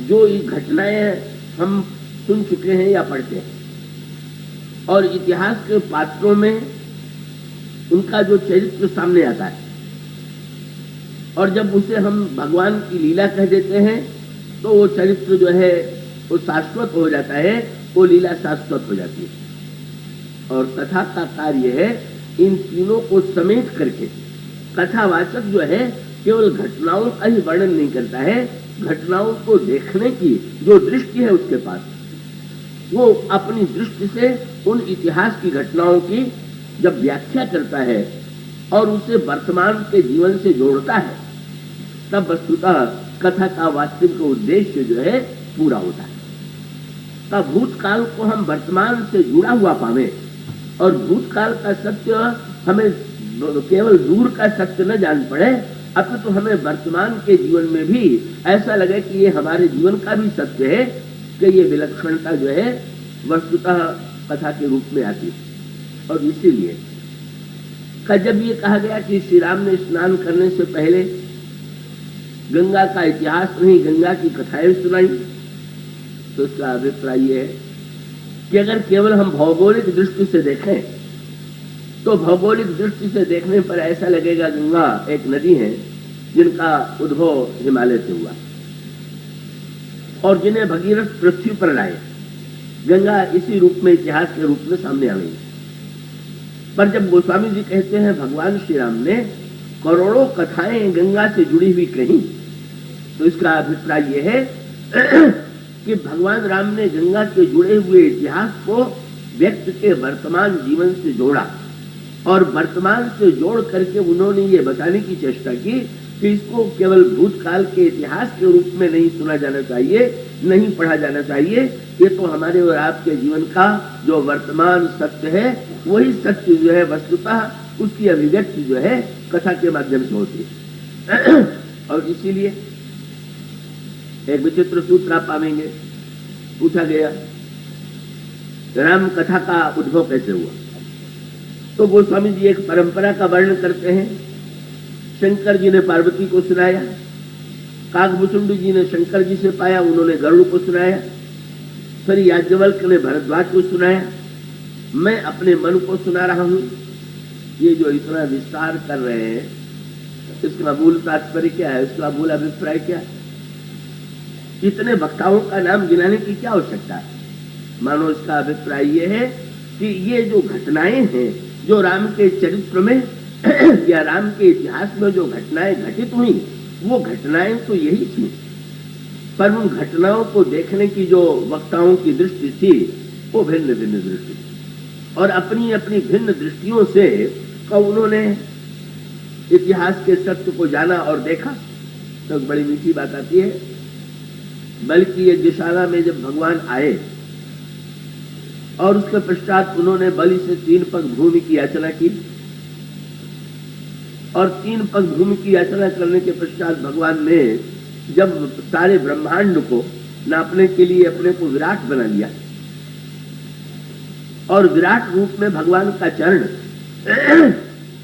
जो ये घटनाएं हम सुन चुके हैं या पढ़ते हैं और इतिहास के पात्रों में उनका जो चरित्र सामने आता है और जब उसे हम भगवान की लीला कह देते हैं तो वो चरित्र जो है वो शाश्वत हो जाता है, वो लीला शाश्वत हो जाती है। और कथा का कार्य है इन तीनों को समेट करके कथावाचक जो है केवल घटनाओं का ही वर्णन नहीं करता है, घटनाओं को देखने की जो दृष्टि है उसके पास, वो अपनी दृष्टि से उन इतिहास की घटनाओं की जब व्याख्या करता है और उसे वर्तमान के जीवन से जोड़ता है, तब वस्तुतः कथा का वास्तविक उद्देश्य जो है पूरा होता है। तब भूतकाल को हम वर्तमान से जुड़ा हुआ पावे और भूतकाल का सत्य हमें केवल दूर का सत्य न जान पड़े, अब तो हमें वर्तमान के जीवन में भी ऐसा लगे कि ये हमारे जीवन का भी सत्य है, कि ये विलक्षणता जो है वस्तुतः कथा के रूप में आती है। और इसीलिए जब ये कहा गया कि श्री राम ने स्नान करने से पहले गंगा का इतिहास नहीं गंगा की कथाएं सुनाई, तो उसका अभिप्राय ये है कि अगर केवल हम भौगोलिक दृष्टि से देखें तो भौगोलिक दृष्टि से देखने पर ऐसा लगेगा गंगा एक नदी है जिनका उद्भव हिमालय से हुआ और जिन्हें भगीरथ पृथ्वी पर लाए, गंगा इसी रूप में इतिहास के रूप में सामने आ गई। पर जब गोस्वामी जी कहते हैं भगवान श्री राम ने करोड़ों कथाएं गंगा से जुड़ी हुई कही, तो इसका अभिप्राय यह है कि भगवान राम ने गंगा के जुड़े हुए इतिहास को व्यक्ति के वर्तमान जीवन से जोड़ा और वर्तमान से जोड़ करके उन्होंने ये बताने की चेष्टा की कि इसको केवल भूतकाल के इतिहास के रूप में नहीं सुना जाना चाहिए, नहीं पढ़ा जाना चाहिए, ये तो हमारे और आपके जीवन का जो वर्तमान सत्य है वही सत्य जो है वस्तुतः उसकी अभिव्यक्ति जो है कथा के माध्यम से होती है। और इसीलिए एक विचित्र सूत्र आप पाएंगे, पूछा गया राम कथा का उद्भव कैसे हुआ, तो गोस्वामी जी एक परंपरा का वर्णन करते हैं। शंकर जी ने पार्वती को सुनाया काकभुचुंड जी ने शंकर जी से पाया, उन्होंने गरुड़ को सुनाया। फिर याज्ञवल्क्य ने भरद्वाज को सुनाया। मैं अपने मन को सुना रहा हूं। ये जो इतना विस्तार कर रहे हैं, इसका मूल तात्पर्य क्या है, इसका मूल अभिप्राय क्या है? इतने वक्ताओं का नाम गिनाने की क्या आवश्यकता है? मानो इसका अभिप्राय ये है कि ये जो घटनाएं हैं, जो राम के चरित्र में या राम के इतिहास में जो घटनाएं घटित हुई, वो घटनाएं तो यही थी, पर उन घटनाओं को देखने की जो वक्ताओं की दृष्टि थी वो भिन्न भिन्न दृष्टि थी, और अपनी अपनी भिन्न दृष्टियों से उन्होंने इतिहास के सत्य को जाना और देखा। तो बड़ी मीठी बात आती है। बल्कि यज्ञशाला में जब भगवान आए और उसके पश्चात उन्होंने बलि से 3 पग भूमि की याचना की, और 3 पग भूमि की याचना करने के पश्चात भगवान ने जब सारे ब्रह्मांड को नापने के लिए अपने को विराट बना लिया, और विराट रूप में भगवान का चरण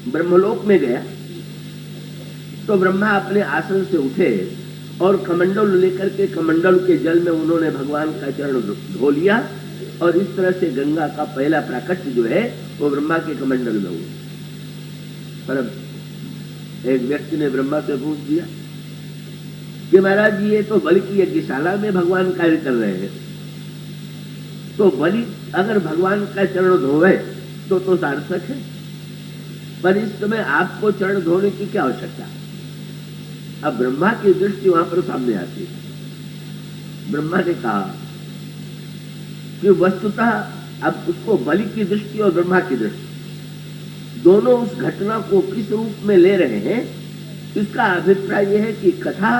ब्रह्मलोक में गया, तो ब्रह्मा अपने आसन से उठे और कमंडल लेकर के कमंडल के जल में उन्होंने भगवान का चरण धो लिया, और इस तरह से गंगा का पहला प्राकट्य जो है वो ब्रह्मा के कमंडल में हुआ। पर एक व्यक्ति ने ब्रह्मा से पूछ दिया कि महाराज ये तो बलि की यज्ञशाला में भगवान कार्य कर रहे हैं, तो बलि अगर भगवान का चरण धोवे तो सार्थक है, पर इस समय आपको चरण धोने की क्या आवश्यकता है? अब ब्रह्मा की दृष्टि वहां पर सामने आती है। ब्रह्मा ने कहा कि वस्तुतः अब उसको बलि की दृष्टि और ब्रह्मा की दृष्टि दोनों उस घटना को किस रूप में ले रहे हैं, इसका अभिप्राय यह है कि कथा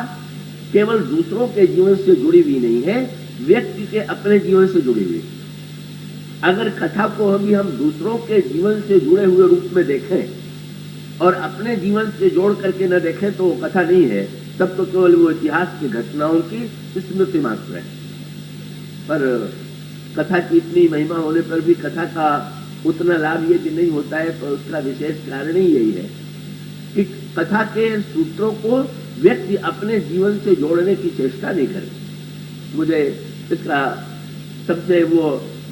केवल दूसरों के जीवन से जुड़ी हुई नहीं है, व्यक्ति के अपने जीवन से जुड़ी हुई। अगर कथा को हम दूसरों के जीवन से जुड़े हुए रूप में देखें और अपने जीवन से जोड़ करके न देखें तो वो कथा नहीं है, तब तो केवल वो इतिहास की घटनाओं की स्मृति मात्र है। पर कथा की इतनी महिमा होने पर भी कथा का उतना लाभ यदि नहीं होता है, तो उसका विशेष कारण ही यही है कि कथा के सूत्रों को व्यक्ति अपने जीवन से जोड़ने की चेष्टा नहीं करे। मुझे इसका सबसे वो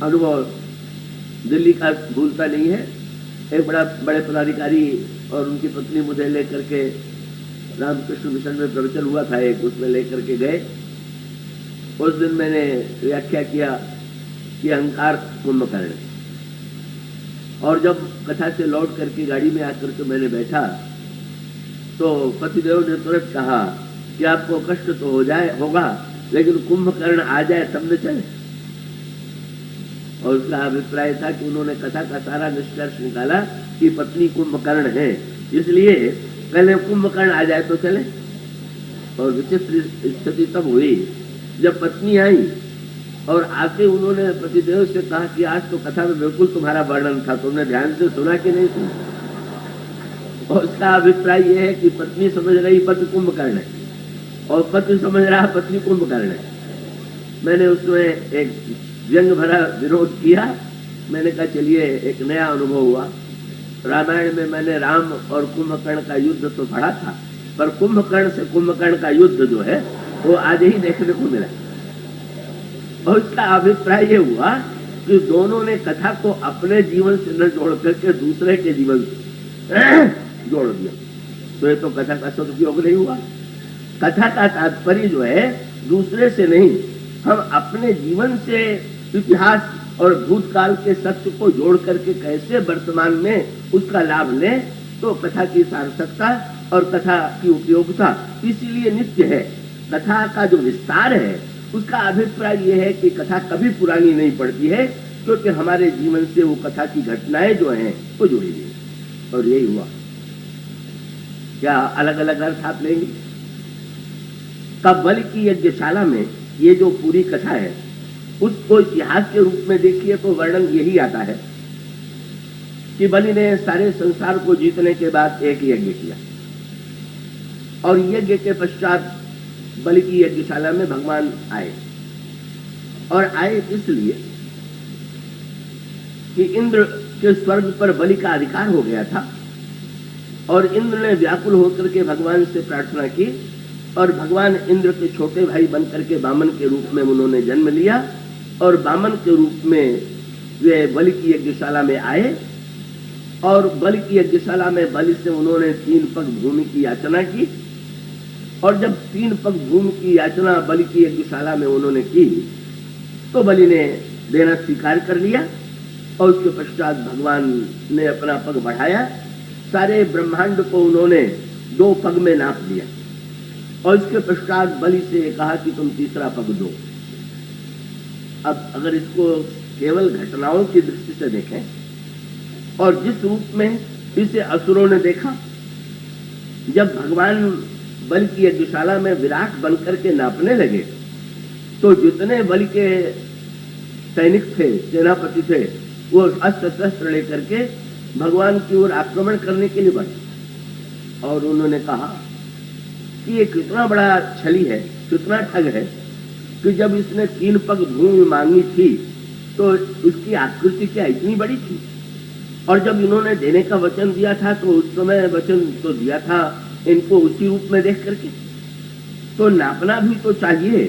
अनुभव दिल्ली का भूलता नहीं है। एक बड़े पदाधिकारी और उनकी पत्नी मुझे लेकर के रामकृष्ण मिशन में प्रवचन हुआ था एक, उसमें लेकर के गए। उस दिन मैंने व्याख्या किया कि अहंकार कुंभकर्ण, और जब कथा से लौट करके गाड़ी में आकर के मैंने बैठा तो पतिदेव ने तुरंत कहा कि आपको कष्ट तो होगा, लेकिन कुंभकर्ण आ जाए तब न चले। और उसका अभिप्राय था कि उन्होंने कथा का सारा निष्कर्ष निकाला कि पत्नी कुंभकर्ण है, इसलिए पहले कुंभकर्ण आ जाए तो चले। और विचित्र स्थिति तब हुई जब पत्नी आई और आके उन्होंने पतिदेव से कहा कि आज तो कथा में बिल्कुल तुम्हारा वर्णन था, तुमने ध्यान से सुना कि नहीं सुना? और उसका अभिप्राय यह है कि पत्नी समझ रही पति कुंभकर्ण है और पति समझ रहा पत्नी कुंभकर्ण है। मैंने उसमें एक व्यंग भरा विरोध किया। मैंने कहा चलिए एक नया अनुभव हुआ। रामायण में मैंने राम और कुंभकर्ण का युद्ध तो पढ़ा था, पर कुंभकर्ण से कुंभकर्ण का युद्ध जो है वो आज ही देखने को मिला। और उसका अभिप्राय ये हुआ कि दोनों ने कथा को अपने जीवन से न जोड़ करके दूसरे के जीवन से जोड़ दिया, तो ये तो कथा का सदुपयोग नहीं हुआ। कथा का तात्पर्य जो है दूसरे से नहीं, हम अपने जीवन से इतिहास और भूतकाल के सत्य को जोड़ करके कैसे वर्तमान में उसका लाभ लें, तो कथा की सार्थकता और कथा की उपयोगिता इसीलिए नित्य है। कथा का जो विस्तार है उसका अभिप्राय यह है कि कथा कभी पुरानी नहीं पड़ती है, क्योंकि हमारे जीवन से वो कथा की घटनाएं जो हैं वो जुड़ी हुई है। और यही हुआ। क्या अलग अलग अर्थ आप लेंगे? कब बलि की यज्ञशाला में ये जो पूरी कथा है उसको इतिहास के रूप में देखिए तो वर्णन यही आता है कि बलि ने सारे संसार को जीतने के बाद एक यज्ञ किया, और यज्ञ के पश्चात बलि की यज्ञशाला में भगवान आए, और आए इसलिए कि इंद्र के स्वर्ग पर बलि का अधिकार हो गया था, और इंद्र ने व्याकुल होकर के भगवान से प्रार्थना की और भगवान इंद्र के छोटे भाई बनकर के वामन के रूप में उन्होंने जन्म लिया और वामन के रूप में वे बलि की यज्ञशाला में आए और बलि की यज्ञशाला में बलि से उन्होंने 3 पग भूमि की याचना की और जब 3 पग भूमि की याचना बलि की यज्ञशाला में उन्होंने की तो बलि ने देना स्वीकार कर लिया और उसके पश्चात भगवान ने अपना पग बढ़ाया, सारे ब्रह्मांड को उन्होंने 2 पग में नाप लिया और इसके पश्चात बलि से कहा कि तुम तीसरा पग दो। अब अगर इसको केवल घटनाओं की दृष्टि से देखें और जिस रूप में इसे असुरों ने देखा, जब भगवान बलि की यज्ञशाला में विराट बनकर के नापने लगे तो जितने बलि के सैनिक थे, सेनापति थे, वो अस्त्र शस्त्र लेकर के भगवान की ओर आक्रमण करने के लिए बढ़े और उन्होंने कहा कि ये कितना बड़ा छली है, कितना ठग है कि जब इसने 3 पग भूमि मांगी थी तो उसकी आकृति क्या इतनी बड़ी थी और जब इन्होंने देने का वचन दिया था तो उस समय वचन तो दिया था इनको उसी रूप में देख करके, तो नापना भी तो चाहिए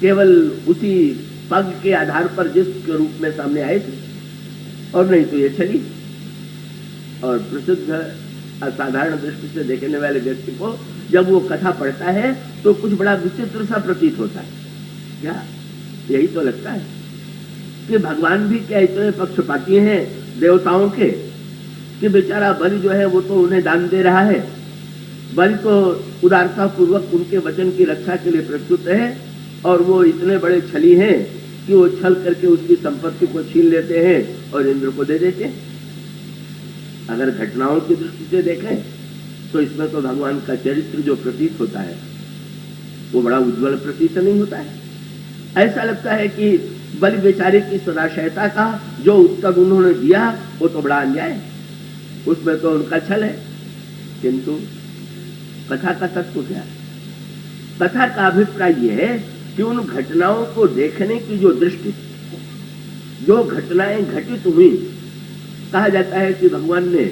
केवल उसी पग के आधार पर जिसके रूप में सामने आए थे और नहीं तो ये छली। और प्रसिद्ध असाधारण दृष्टि से देखने वाले व्यक्ति को जब वो कथा पढ़ता है तो कुछ बड़ा विचित्र सा प्रतीत होता है। क्या यही तो लगता है कि भगवान भी क्या इतने पक्षपाती हैं देवताओं के कि बेचारा बलि जो है वो तो उन्हें दान दे रहा है, बलि तो उदारता पूर्वक उनके वचन की रक्षा के लिए प्रस्तुत है और वो इतने बड़े छली हैं कि वो छल करके उसकी संपत्ति को छीन लेते हैं और इंद्र को दे देते हैं। अगर घटनाओं की दृष्टि से देखें तो इसमें तो भगवान का चरित्र जो प्रतीत होता है वो बड़ा उज्जवल प्रतीत नहीं होता है। ऐसा लगता है कि बलि बेचारे की सदाशयता का जो उत्तर उन्होंने दिया वो तो बड़ा अन्याय है, उसमें तो उनका छल है। किंतु कथा का तत्व क्या है? कथा का अभिप्राय यह है कि उन घटनाओं को देखने की जो दृष्टि, जो घटनाएं घटित हुई, कहा जाता है कि भगवान ने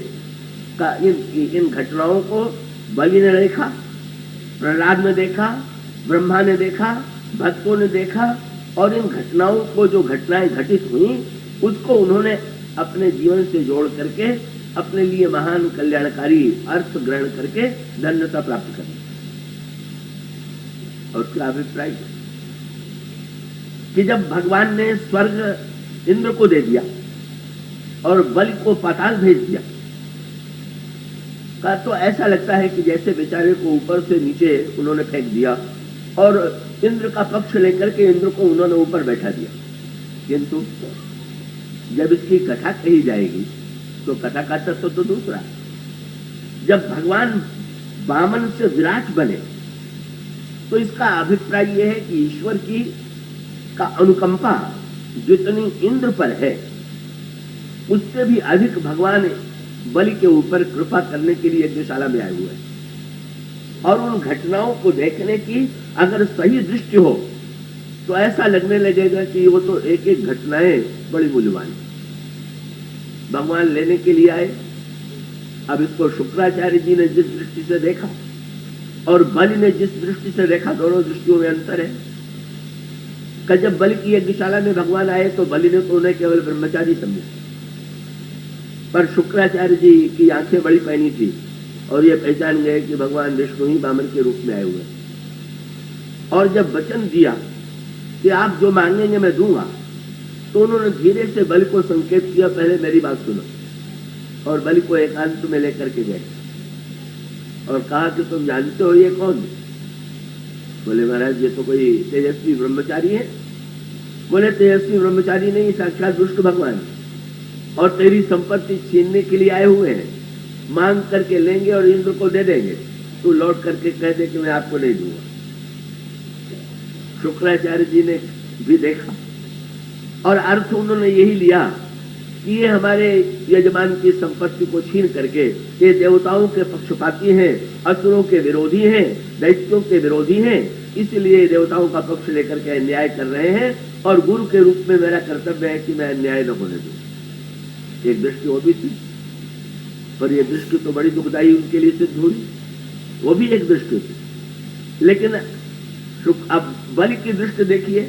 इन घटनाओं को बलि ने देखा, प्रहलाद ने देखा, ब्रह्मा ने देखा, भक्तों ने देखा और इन घटनाओं को जो घटनाएं घटित हुई उसको उन्होंने अपने जीवन से जोड़ करके अपने लिए महान कल्याणकारी अर्थ ग्रहण करके धन्यता प्राप्त करनी। और उसका अभिप्राय कि जब भगवान ने स्वर्ग इंद्र को दे दिया और बलि को पाताल भेज दिया का तो ऐसा लगता है कि जैसे बेचारे को ऊपर से नीचे उन्होंने फेंक दिया और इंद्र का पक्ष लेकर के इंद्र को उन्होंने ऊपर बैठा दिया। किंतु जब इसकी कथा कही जाएगी तो कथा का तत्व तो दूसरा। जब भगवान वामन से विराट बने तो इसका अभिप्राय यह है कि ईश्वर की का अनुकंपा जितनी इंद्र पर है उससे भी अधिक भगवान बलि के ऊपर कृपा करने के लिए यज्ञशाला में आए हुए हैं और उन घटनाओं को देखने की अगर सही दृष्टि हो तो ऐसा लगने लगेगा कि वो तो एक एक घटनाएं बड़ी मूल्यवान भगवान लेने के लिए आए। अब इसको शुक्राचार्य जी ने जिस दृष्टि से देखा और बलि ने जिस दृष्टि से देखा, दोनों दृष्टियों में अंतर है। कि जब बलि की यज्ञशाला में भगवान आए तो बलि ने तो उन्हें केवल ब्रह्मचारी समझा, पर शुक्राचार्य जी की आंखें बड़ी पहनी थी और ये पहचान गए कि भगवान विष्णु ही वामन के रूप में आए हुए। और जब वचन दिया कि आप जो मांगेंगे मैं दूंगा, तो उन्होंने धीरे से बलि को संकेत किया पहले मेरी बात सुनो, और बलि को एकांत में लेकर के गए और कहा कि तुम जानते हो ये कौन? बोले महाराज ये तो कोई तेजस्वी ब्रह्मचारी है। बोले तेजस्वी ब्रह्मचारी नहीं, साक्षात विष्णु भगवान और तेरी संपत्ति छीनने के लिए आए हुए हैं, मांग करके लेंगे और इंद्र को दे देंगे, तू लौट करके कह दे कि मैं आपको नहीं दूंगा। शुक्राचार्य जी ने भी देखा और अर्थ उन्होंने यही लिया कि ये हमारे यजमान की संपत्ति को छीन करके ये देवताओं के पक्षपाती हैं, असुरों के विरोधी हैं, दैत्यों के विरोधी हैं, इसलिए देवताओं का पक्ष लेकर के अन्याय कर रहे हैं और गुरु के रूप में मेरा कर्तव्य है कि मैं अन्याय न होने दूं। एक दृष्टि वो भी थी, पर यह दृष्टि तो बड़ी दुखदायी उनके लिए सिद्ध हुई। वो भी एक दृष्टि थी लेकिन अब बलि की दृष्टि देखिए,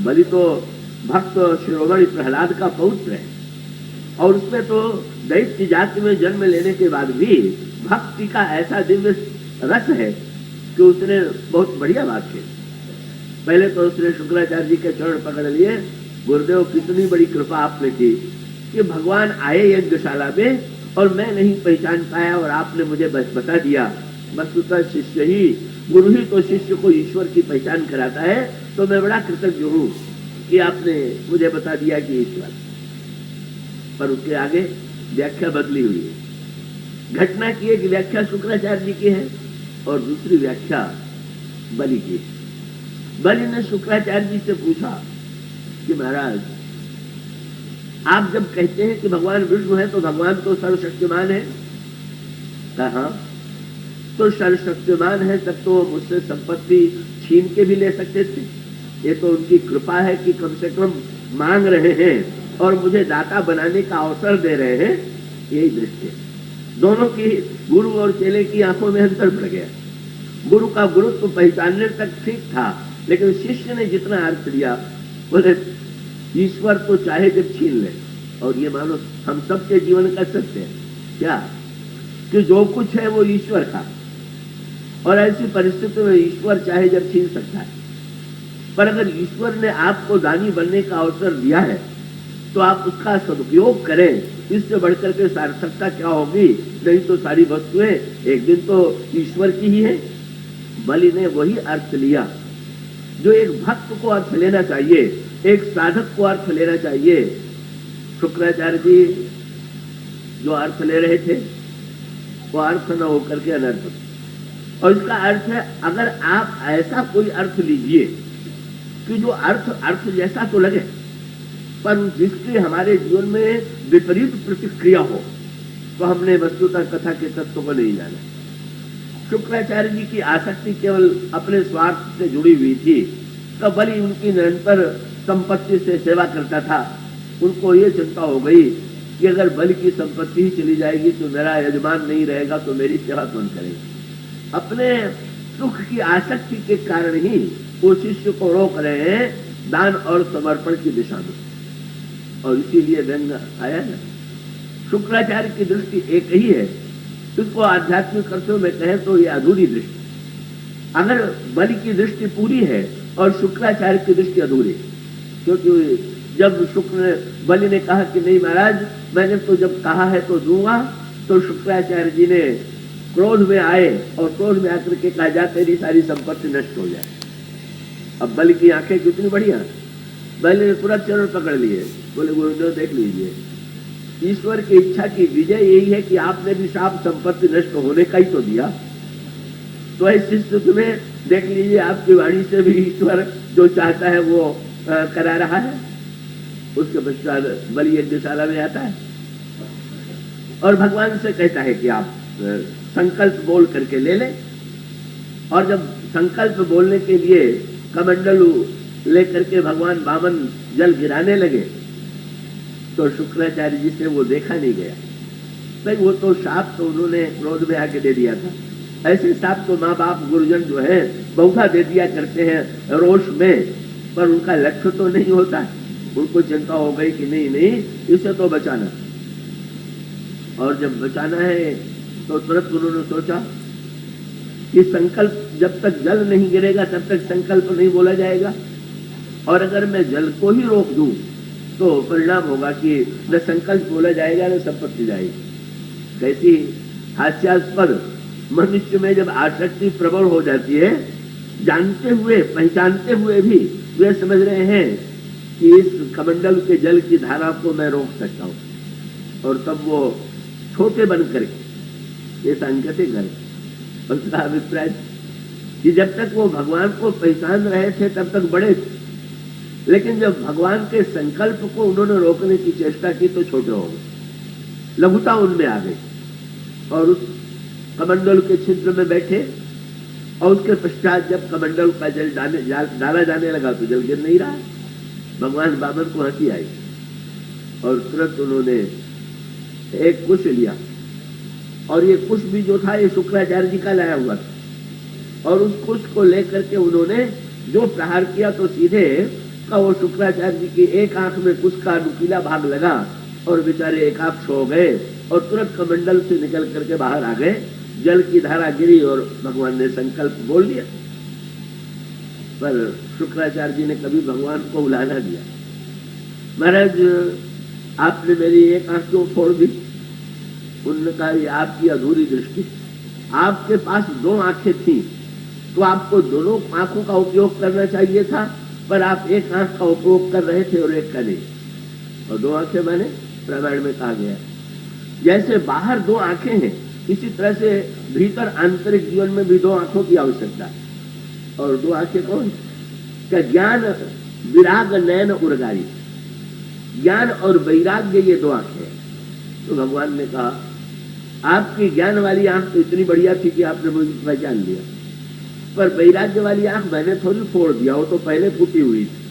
बलि तो भक्त शिरोमणि प्रहलाद का पौत्र है, और उसमें तो दैत्य जाति में जन्म लेने के बाद भी भक्ति का ऐसा दिव्य रस है कि उसने बहुत बढ़िया बात की। पहले तो उसने शुक्राचार्य जी के चरण पकड़ लिए, गुरुदेव कितनी बड़ी कृपा आपने की कि भगवान आए यज्ञशाला में और मैं नहीं पहचान पाया और आपने मुझे बस बता दिया। वस्तुतः शिष्य ही, गुरु ही तो शिष्य को ईश्वर की पहचान कराता है, तो मैं बड़ा कृतज्ञ हूँ कि आपने मुझे बता दिया कि ईश्वर। पर उसके आगे व्याख्या बदली हुई है। घटना की एक व्याख्या शुक्राचार्य जी की है और दूसरी व्याख्या बलि की। बलि ने शुक्राचार्य जी से पूछा कि महाराज, आप जब कहते हैं कि भगवान विष्णु है तो भगवान तो सर्वशक्तिमान है। कहा तो सर्वशक्तिमान है तब तो मुझसे संपत्ति छीन के भी ले सकते थे। ये तो उनकी कृपा है कि कम से कम मांग रहे हैं और मुझे दाता बनाने का अवसर दे रहे हैं। यही दृष्टि दोनों की, गुरु और चेले की आंखों में अंतर पड़ गया। गुरु का गुरुत्व पहचानने तक ठीक था, लेकिन शिष्य ने जितना अर्थ लिया, बोले ईश्वर तो चाहे जब छीन ले। और ये मानो हम सबके जीवन का सत्य है क्या, कि जो कुछ है वो ईश्वर का, और ऐसी परिस्थिति में ईश्वर चाहे जब छीन सकता है। पर अगर ईश्वर ने आपको दानी बनने का अवसर दिया है तो आप उसका सदुपयोग करें। इससे बढ़कर के सार्थकता क्या होगी? नहीं तो सारी वस्तुएं एक दिन तो ईश्वर की ही है। बलि ने वही अर्थ लिया जो एक भक्त को अर्थ लेना चाहिए, एक साधक को अर्थ लेना चाहिए। शुक्राचार्य जी जो अर्थ ले रहे थे वो अर्थ न होकर के अनर्थ। और इसका अर्थ है, अगर आप ऐसा कोई अर्थ लीजिए कि जो अर्थ जैसा तो लगे पर जिसकी हमारे जीवन में विपरीत प्रतिक्रिया हो, तो हमने वस्तुतः कथा के तत्व को नहीं जाना। शुक्राचार्य जी की आसक्ति केवल अपने स्वार्थ से जुड़ी हुई थी। तो बलि उनकी निरंतर संपत्ति से सेवा करता था। उनको ये चिंता हो गई कि अगर बलि की संपत्ति ही चली जाएगी तो मेरा यजमान नहीं रहेगा, तो मेरी सेवा कौन करेगा। अपने सुख की आसक्ति के कारण ही वो शिष्य को रोक रहे हैं दान और समर्पण की दिशा में, और इसीलिए व्यंग आया है। शुक्राचार्य की दृष्टि एक ही है। इसको आध्यात्मिक अर्थों में कहें तो ये अधूरी दृष्टि। अगर बलि की दृष्टि पूरी है और शुक्राचार्य की दृष्टि अधूरी, क्योंकि जब बलि ने कहा कि नहीं महाराज, मैंने तो जब कहा है तो दूंगा, तो शुक्राचार्य जी ने क्रोध में आए और क्रोध में आकर के कहा, जा तेरी सारी संपत्ति नष्ट हो जाए। अब बलि की आंखें कितनी बढ़िया, बलि ने तुरंत चरण पकड़ लिए, बोले गुरुदेव देख लीजिए, ईश्वर की इच्छा की विजय यही है कि आपने भी साफ संपत्ति नष्ट होने का ही तो दिया। तो ऐसी स्थिति में देख लीजिए, आपकी वाणी से भी ईश्वर जो चाहता है वो करा रहा है। उसके पश्चात बलि यज्ञशाला में आता है और भगवान से कहता है कि आप संकल्प बोल करके ले लें। और जब संकल्प बोलने के लिए कमंडलू लेकर के भगवान वामन जल गिराने लगे तो शुक्राचार्य जी से वो देखा नहीं गया। भाई वो तो शाप तो उन्होंने क्रोध में आके दे दिया था। ऐसे शाप तो माँ बाप गुरुजन जो है बहुधा दे दिया करते हैं रोष में, पर उनका लक्ष्य तो नहीं होता है। उनको चिंता हो गई कि नहीं इसे तो बचाना, और जब बचाना है तो तुरंत उन्होंने सोचा कि संकल्प जब तक जल नहीं गिरेगा तब तक संकल्प नहीं बोला जाएगा, और अगर मैं जल को ही रोक दूं तो परिणाम होगा कि न संकल्प बोला जाएगा न संपत्ति जाएगी। कैसी हास्यास्पद। मनुष्य में जब आसक्ति प्रबल हो जाती है, जानते हुए पहचानते हुए भी वे समझ रहे हैं कि इस कमंडल के जल की धारा को मैं रोक सकता हूँ, और तब वो छोटे बन करके ये संकेत करें। उसका अभिप्राय कि जब तक वो भगवान को पहचान रहे थे तब तक बड़े थे, लेकिन जब भगवान के संकल्प को उन्होंने रोकने की चेष्टा की तो छोटे हो गए, लघुता उनमें आ गई, और उस कमंडल के छिद्र में बैठे। और उसके पश्चात जब कमंडल का जल डाला जाने लगा तो जल गिर नहीं रहा। भगवान वामन को हंसी आई और तुरंत उन्होंने एक कुश लिया, और ये कुश भी जो था ये शुक्राचार्य जी का लाया हुआ था, और उस कुश को लेकर के उन्होंने जो प्रहार किया तो सीधे का वो शुक्राचार्य जी की एक आंख में कुश का नुकीला भाग लगा और बेचारे एकाक्ष हो गए और तुरंत कमंडल से निकल करके बाहर आ गए। जल की धारा गिरी और भगवान ने संकल्प बोल दिया, पर शुक्राचार्य जी ने कभी भगवान को बुला ना दिया। महाराज आपने मेरी एक आंख क्यों फोड़ दी? उन्होंने कहा ये आपकी अधूरी दृष्टि, आपके पास 2 आंखें थी तो आपको दोनों आंखों का उपयोग करना चाहिए था, पर आप एक आंख का उपयोग कर रहे थे और एक का नहीं। और 2 आंखें मैंने रामायण में कहा गया, जैसे बाहर 2 आंखें हैं इसी तरह से भीतर आंतरिक जीवन में भी 2 आंखों की आवश्यकता है। और 2 आंखें कौन? क्या ज्ञान विराग नयन उर्गारी, ज्ञान और वैराग्य ये 2 आंखें हैं। तो भगवान ने कहा आपकी ज्ञान वाली आंख तो इतनी बढ़िया थी कि आपने मुझे पहचान लिया, पर वैराग्य वाली आंख मैंने थोड़ी फोड़ दिया, वो तो पहले फूटी हुई थी।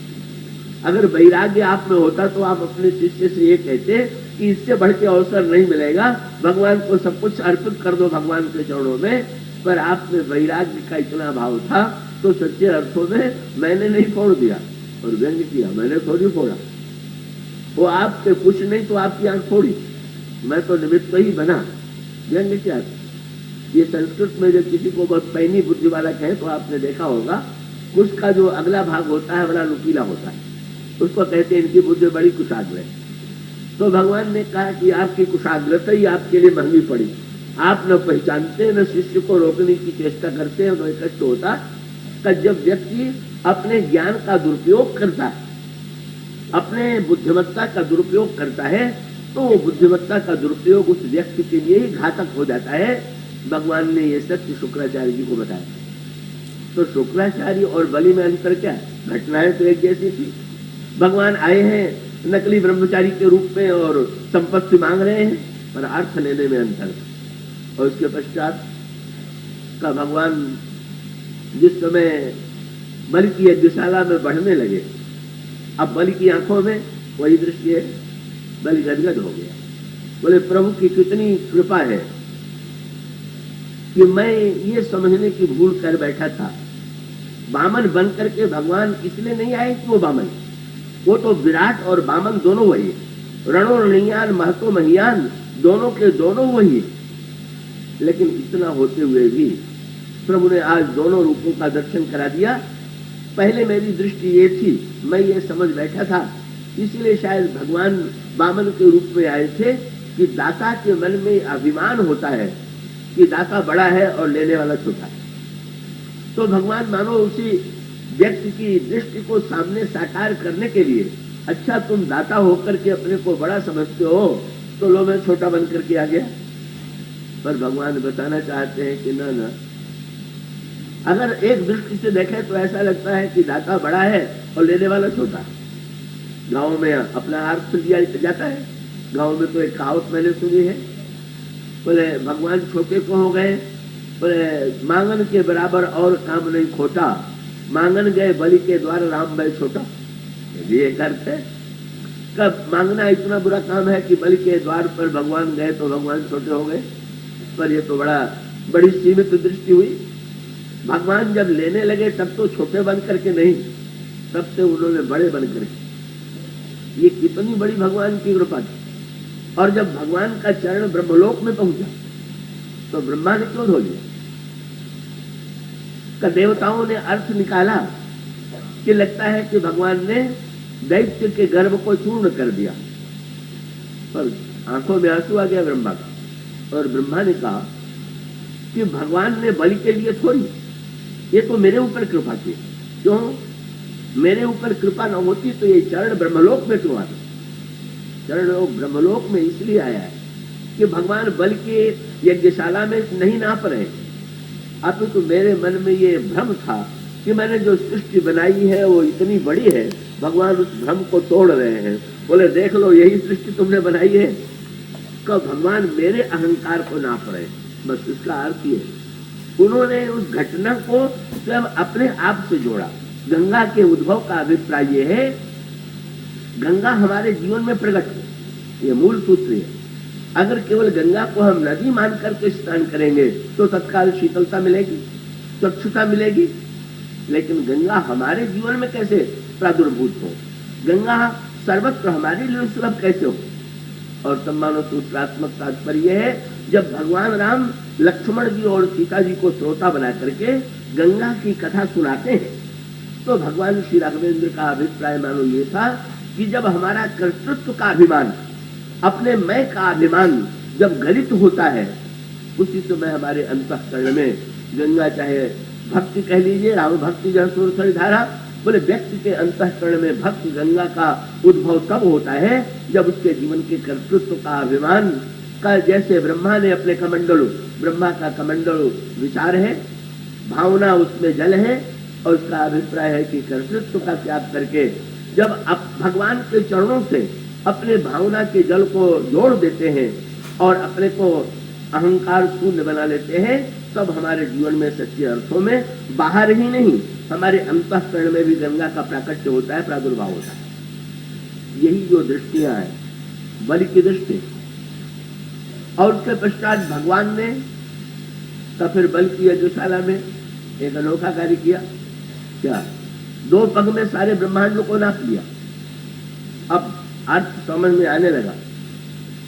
अगर वैराग्य आप में होता तो आप अपने शिष्य से ये कहते कि इससे बढ़ के अवसर नहीं मिलेगा, भगवान को सब कुछ अर्पित कर दो भगवान के चरणों में। पर आप में वैराग्य का इतना भाव था तो सच्चे अर्थों में मैंने नहीं फोड़ दिया और व्यंग किया, मैंने थोड़ी फोड़ा। वो आपके कुछ नहीं तो आपकी आंख फोड़ी, मैं तो निमित्त ही बना। व्यंग क्या? ये संस्कृत में जब किसी को बहुत पैनी बुद्धि वाला कहे तो आपने देखा होगा उसका जो अगला भाग होता है बड़ा नुकीला होता है, उसको कहते हैं इनकी बुद्धि बड़ी कुशाग्र है। तो भगवान ने कहा कि आपकी कुशाग्रता ही आपके लिए महंगी पड़ी। आप न पहचानते न शिष्य को रोकने की चेष्टा करते हैं तो कष्ट होता कि जब व्यक्ति अपने ज्ञान का दुरुपयोग करता है, अपने बुद्धिमत्ता का दुरुपयोग करता है, तो वो बुद्धिमत्ता का दुरुपयोग उस व्यक्ति के लिए ही घातक हो जाता है। भगवान ने ये सत्य शुक्राचार्य जी को बताया। तो शुक्राचार्य और बलि में अंतर क्या है? घटनाएं तो एक जैसी थी। भगवान आए हैं नकली ब्रह्मचारी के रूप में और संपत्ति मांग रहे हैं, पर अर्थ लेने में अंतर। और उसके पश्चात का भगवान जिस समय बलि की यज्ञशाला में बढ़ने लगे, अब बलि की आंखों में वही दृष्टि है, बलि गदगद हो गया। बोले प्रभु की कितनी कृपा है कि मैं ये समझने की भूल कर बैठा था। बामन बन करके भगवान इसलिए नहीं आए कि वो बामन, वो तो विराट और बामन दोनों वही, रणो रणियान महतो महियान दोनों के दोनों वही। लेकिन इतना होते हुए भी प्रभु ने आज दोनों रूपों का दर्शन करा दिया। पहले मेरी दृष्टि ये थी, मैं ये समझ बैठा था, इसलिए शायद भगवान बामन के रूप में आए थे कि दाता के मन में अभिमान होता है कि दाता बड़ा है और लेने वाला छोटा है। तो भगवान मानो उसी व्यक्ति की दृष्टि को सामने साकार करने के लिए, अच्छा तुम दाता होकर के अपने को बड़ा समझते हो तो लो मैं छोटा बन करके आ गया। पर भगवान बताना चाहते हैं कि ना ना, अगर एक दृष्टि से देखें तो ऐसा लगता है कि दाता बड़ा है और लेने वाला छोटा। गांव में अपना अर्थ लिया जाता है, गांव में तो एक कहावत मैंने सुनी है, बोले भगवान छोटे को हो गए, बोले मांगन के बराबर और काम नहीं खोटा, मांगन गए बलि के द्वार राम भाई छोटा। ये एक अर्थ है। कब मांगना इतना बुरा काम है कि बलि के द्वार पर भगवान गए तो भगवान छोटे हो गए। पर ये तो बड़ी सीमित दृष्टि हुई। भगवान जब लेने लगे तब तो छोटे बन करके नहीं, तब से उन्होंने बड़े बन करके। ये कितनी बड़ी भगवान की कृपा थी। और जब भगवान का चरण ब्रह्मलोक में पहुंचा तो ब्रह्मा ने क्यों धो लिया? का देवताओं ने अर्थ निकाला कि लगता है कि भगवान ने दैत्य के गर्भ को चूर्ण कर दिया। पर आंखों में आंसू आ गया ब्रह्मा का, और ब्रह्मा ने कहा कि भगवान ने बलि के लिए थोड़ी, ये तो मेरे ऊपर कृपा की। क्यों? मेरे ऊपर कृपा न होती तो ये चरण ब्रह्मलोक में क्यों आता? चरण ब्रह्मलोक में इसलिए आया है कि भगवान बलि के यज्ञशाला में नहीं नाप रहे, अब तो मेरे मन में ये भ्रम था कि मैंने जो सृष्टि बनाई है वो इतनी बड़ी है, भगवान उस भ्रम को तोड़ रहे हैं। बोले देख लो यही सृष्टि तुमने बनाई है। कब भगवान मेरे अहंकार को नाप रहे, बस इसका अर्थ ये। उन्होंने उस घटना को स्वयं अपने आप से जोड़ा। गंगा के उद्भव का अभिप्राय ये है, गंगा हमारे जीवन में प्रकट है, ये मूल सूत्र है। अगर केवल गंगा को हम नदी मान करके स्नान करेंगे तो तत्काल शीतलता मिलेगी, स्वच्छता मिलेगी, लेकिन गंगा हमारे जीवन में कैसे प्रादुर्भूत हो, गंगा सर्वत्र हमारे लिए सुलभ कैसे हो। और सम्मानो सूत्रात्मक तात्पर्य है, जब भगवान राम लक्ष्मण जी और सीता जी को श्रोता बना करके गंगा की कथा सुनाते हैं, तो भगवान श्री राघवेंद्र का अभिप्राय मानो ये था कि जब हमारा कर्तृत्व का अभिमान, अपने मैं का अभिमान जब गलित होता है, उसी समय हमारे अंतःकरण में गंगा, चाहे भक्ति कह लीजिए, राम भक्ति जहाँ सुरसरी धारा, बोले व्यक्ति के अंतःकरण में भक्ति गंगा का उद्भव तब होता है जब उसके जीवन के कर्तृत्व का अभिमान का, जैसे ब्रह्मा ने अपने कमंडलु, ब्रह्मा का कमंडलु विचार है, भावना उसमें जल है, और उसका अभिप्राय है कि कर्तृत्व का त्याग करके जब आप भगवान के चरणों से अपने भावना के जल को जोड़ देते हैं और अपने को अहंकार शून्य बना लेते हैं, तब हमारे जीवन में सच्चे अर्थों में बाहर ही नहीं, हमारे अंतःकरण में भी गंगा का प्राकट्य होता है, प्रादुर्भाव होता है। यही जो दृष्टियां हैं बलि की दृष्टि, और उसके पश्चात भगवान ने तो फिर बल की यज्ञशाला में एक अनोखा कार्य किया। क्या? 2 पग में सारे ब्रह्मांड को नाप लिया। अब अर्थ समझ में आने लगा।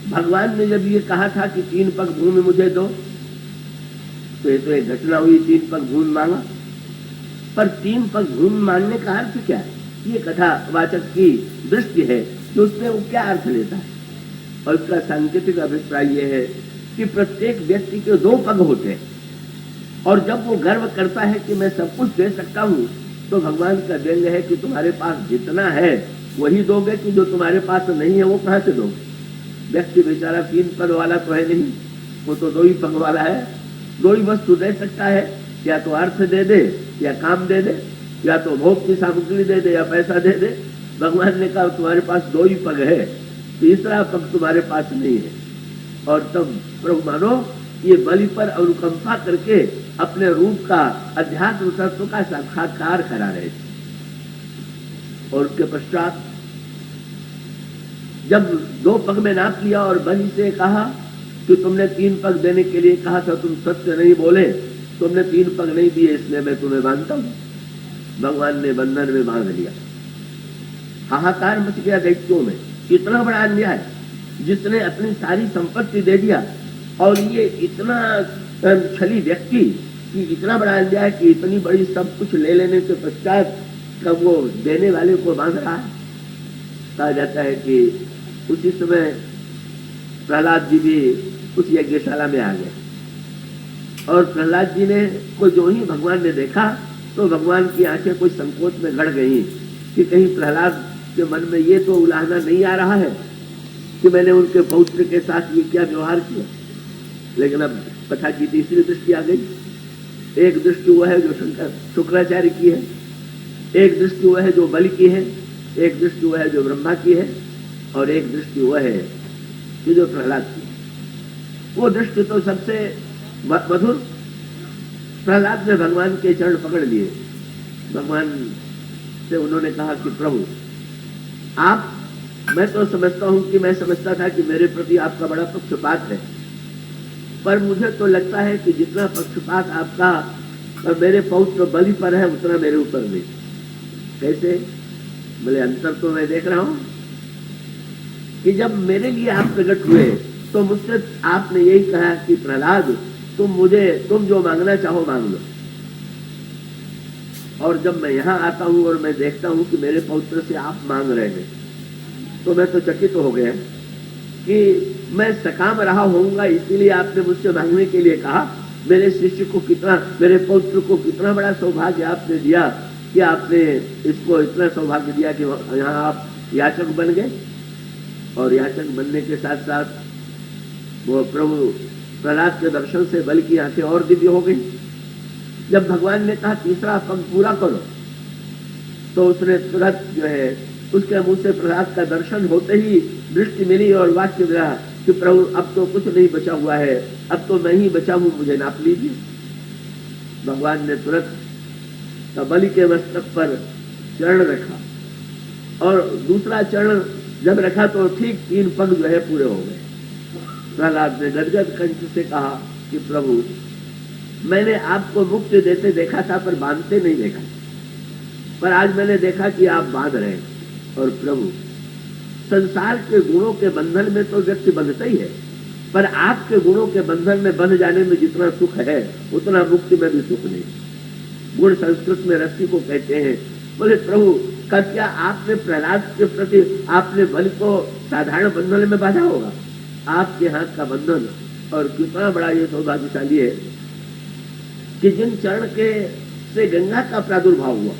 भगवान ने जब ये कहा था कि 3 पग भूमि मुझे दो, तो ये तो एक घटना हुई, 3 पग भूमि मांगा, पर 3 पग भूमि मांगने का अर्थ क्या है? ये कथावाचक की दृष्टि है कि उसमें वो क्या अर्थ लेता है। और उसका सांकेतिक अभिप्राय ये है कि प्रत्येक व्यक्ति के 2 पग होते हैं, और जब वो गर्व करता है कि मैं सब कुछ दे सकता हूँ, तो भगवान का व्यंग है कि तुम्हारे पास जितना है वही दोगे, कि जो तुम्हारे पास नहीं है वो कहाँ से दोगे। व्यक्ति बेचारा 3 पग वाला तो है नहीं, वो तो 2 ही पग वाला है। 2 ही वस्तु दे सकता है, या तो अर्थ दे दे, या काम दे दे, या तो भोग की सामग्री दे दे, या पैसा दे दे। भगवान ने कहा तुम्हारे पास 2 ही पग है, तीसरा पग तुम्हारे पास नहीं है। और तब प्रभु मानो ये बलि पर अनुकंपा करके अपने रूप का, अध्यात्म तत्व का साक्षात्कार करा रहे थे। और उसके पश्चात जब 2 पग में नाप लिया और बलि से कहा कि तुमने 3 पग देने के लिए कहा था, तुम सत्य नहीं बोले, तुमने 3 पग नहीं दिए, इसलिए मैं तुम्हें बांधता हूं। भगवान ने बंधन में बांध लिया। हाहाकार मच गया दैत्यों में, इतना बड़ा अन्याय, जिसने अपनी सारी संपत्ति दे दिया, और ये इतना छली व्यक्ति कि इतना बड़ा अन्याय कि इतनी बड़ी सब कुछ ले लेने के पश्चात कब वो देने वाले को बांध रहा है। कहा जाता है कि उसी समय प्रहलाद जी भी उस यज्ञशाला में आ गए, और प्रहलाद जी ने को जो ही भगवान ने देखा, तो भगवान की आंखें कुछ संकोच में गड़ गई कि कहीं प्रहलाद के मन में ये तो उलाहना नहीं आ रहा है कि मैंने उनके पौत्र के साथ ये क्या व्यवहार किया। लेकिन अब कथा की तीसरी दृष्टि आ गई। एक दृष्टि वह है जो शुक्राचार्य की है, एक दृष्टि वह है जो बलि की है, एक दृष्टि वह है जो ब्रह्मा की है, और एक दृष्टि वह है कि जो प्रहलाद की। वो दृष्टि तो सबसे मधुर। प्रहलाद ने भगवान के चरण पकड़ लिए। भगवान से उन्होंने कहा कि प्रभु आप, मैं तो समझता हूं कि मैं समझता था कि मेरे प्रति आपका बड़ा पक्षपात है, पर मुझे तो लगता है कि जितना पक्षपात आपका और मेरे पौत्र बलि पर है, उतना मेरे ऊपर नहीं। कैसे? बोले अंतर तो मैं देख रहा हूं कि जब मेरे लिए आप प्रकट हुए तो मुझसे आपने यही कहा कि प्रहलाद तुम जो मांगना चाहो मांग लो। और जब मैं यहाँ आता हूँ और मैं देखता हूँ कि मेरे पौत्र से आप मांग रहे हैं, तो मैं तो चकित हो गया कि मैं सकाम रहा होऊंगा, इसीलिए आपने मुझसे मांगने के लिए कहा। मेरे शिष्य को कितना, मेरे पौत्र को कितना बड़ा सौभाग्य आपने दिया कि आपने इसको इतना सौभाग्य दिया कि यहाँ आप याचक बन गए। और याचक बनने के साथ साथ वो प्रभु प्रहलाद के दर्शन से बलि की आंखें और दिव्य हो गई। जब भगवान ने कहा तीसरा पग पूरा करो, तो उसने तुरंत जो है उसके मुंह से प्रहलाद का दर्शन होते ही दृष्टि मिली और वाक्य मिला कि प्रभु अब तो कुछ नहीं बचा हुआ है, अब तो मैं ही बचा हूं, मुझे नाप लीजिए। भगवान ने तुरंत बलि के मस्तक पर चरण रखा, और दूसरा चरण जब रखा तो ठीक 3 पग जो है पूरे हो गए। प्रहलाद ने गदगद कंठ से कहा कि प्रभु मैंने आपको मुक्ति देते देखा था पर बांधते नहीं देखा, पर आज मैंने देखा कि आप बांध रहे हैं। और प्रभु, संसार के गुणों के बंधन में तो व्यक्ति बंधता ही है, पर आपके गुणों के बंधन में बंध जाने में जितना सुख है उतना मुक्ति में भी सुख नहीं। गुण संस्कृत में रस्सी को कहते हैं। बोले प्रभु, क्या आपने प्रहलाद के प्रति आपने बलि को साधारण बंधन में बांधा होगा? आपके हाथ का बंधन, और कितना बड़ा ये सौभाग्यशाली है कि जिन चरण के से गंगा का प्रादुर्भाव हुआ,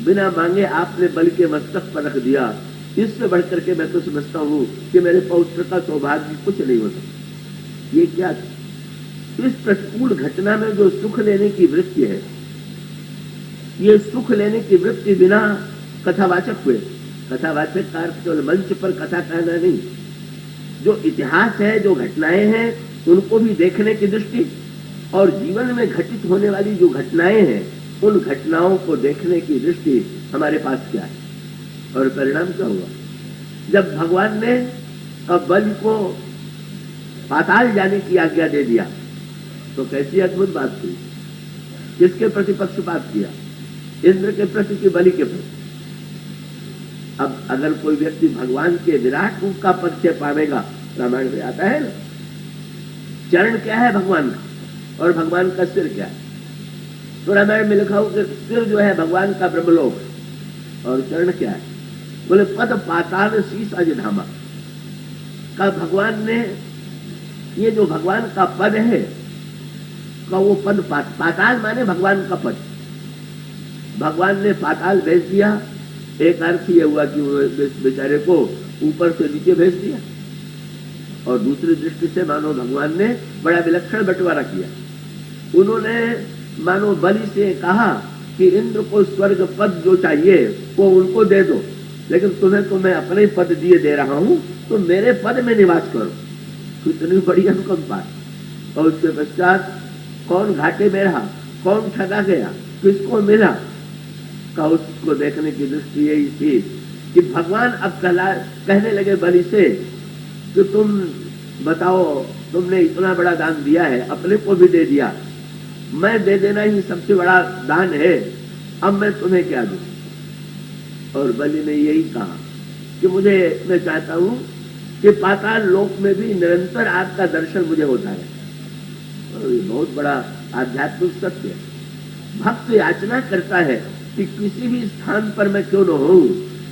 बिना मांगे आपने बलि के मस्तक पर रख दिया। इससे बढ़कर के मैं तो समझता हूं कि मेरे पौत्र का सौभाग्य कुछ नहीं होता। ये क्या, इस प्रतिकूल घटना में जो सुख लेने की वृत्ति है, ये सुख लेने की वृत्ति बिना कथावाचक हुए, कथावाचक का अर्थ केवल मंच पर कथा कहना नहीं, जो इतिहास है, जो घटनाएं हैं, उनको भी देखने की दृष्टि, और जीवन में घटित होने वाली जो घटनाएं हैं उन घटनाओं को देखने की दृष्टि हमारे पास क्या है। और परिणाम क्या हुआ? जब भगवान ने बलि को पाताल जाने की आज्ञा दे दिया तो कैसी अद्भुत बात थी। किसके प्रति पक्षपात किया? इंद्र के प्रति कि बलि के प्रति? अब अगर कोई व्यक्ति भगवान के विराट रूप का परिचय पावेगा, रामायण में आता है ना, चरण क्या है भगवान का और भगवान का सिर क्या है। तो रामायण में लिखा हो कि सिर जो है भगवान का ब्रह्मलोक, और चरण क्या है? बोले पद पाताल शीश अज धामा का भगवान ने, ये जो भगवान का पद है का वो पद पाताल माने भगवान का पद, भगवान ने पाताल भेज दिया। एक अर्थ ये हुआ कि वो बेचारे को ऊपर से नीचे भेज दिया, और दूसरी दृष्टि से मानो भगवान ने बड़ा विलक्षण बंटवारा किया। उन्होंने मानो बलि से कहा कि इंद्र को स्वर्ग पद जो चाहिए वो उनको दे दो, लेकिन तुम्हें तो मैं अपने पद दिए दे रहा हूं, तो मेरे पद में निवास करो। कितनी बड़ी अनुकंपा। और उसके पश्चात कौन घाटे में रहा, कौन ठगा गया, किसको मिला का उसको देखने की दृष्टि यही थी कि भगवान अब कहने लगे बलि से कि तुम बताओ, तुमने इतना बड़ा दान दिया है, अपने को भी दे दिया, मैं दे देना ही सबसे बड़ा दान है, अब मैं तुम्हें क्या दूं? और बलि ने यही कहा कि मैं चाहता हूं कि पाताल लोक में भी निरंतर आपका दर्शन मुझे होता है। और ये बहुत बड़ा आध्यात्मिक सत्य है। भक्त याचना करता है कि किसी भी स्थान पर मैं क्यों न हूं,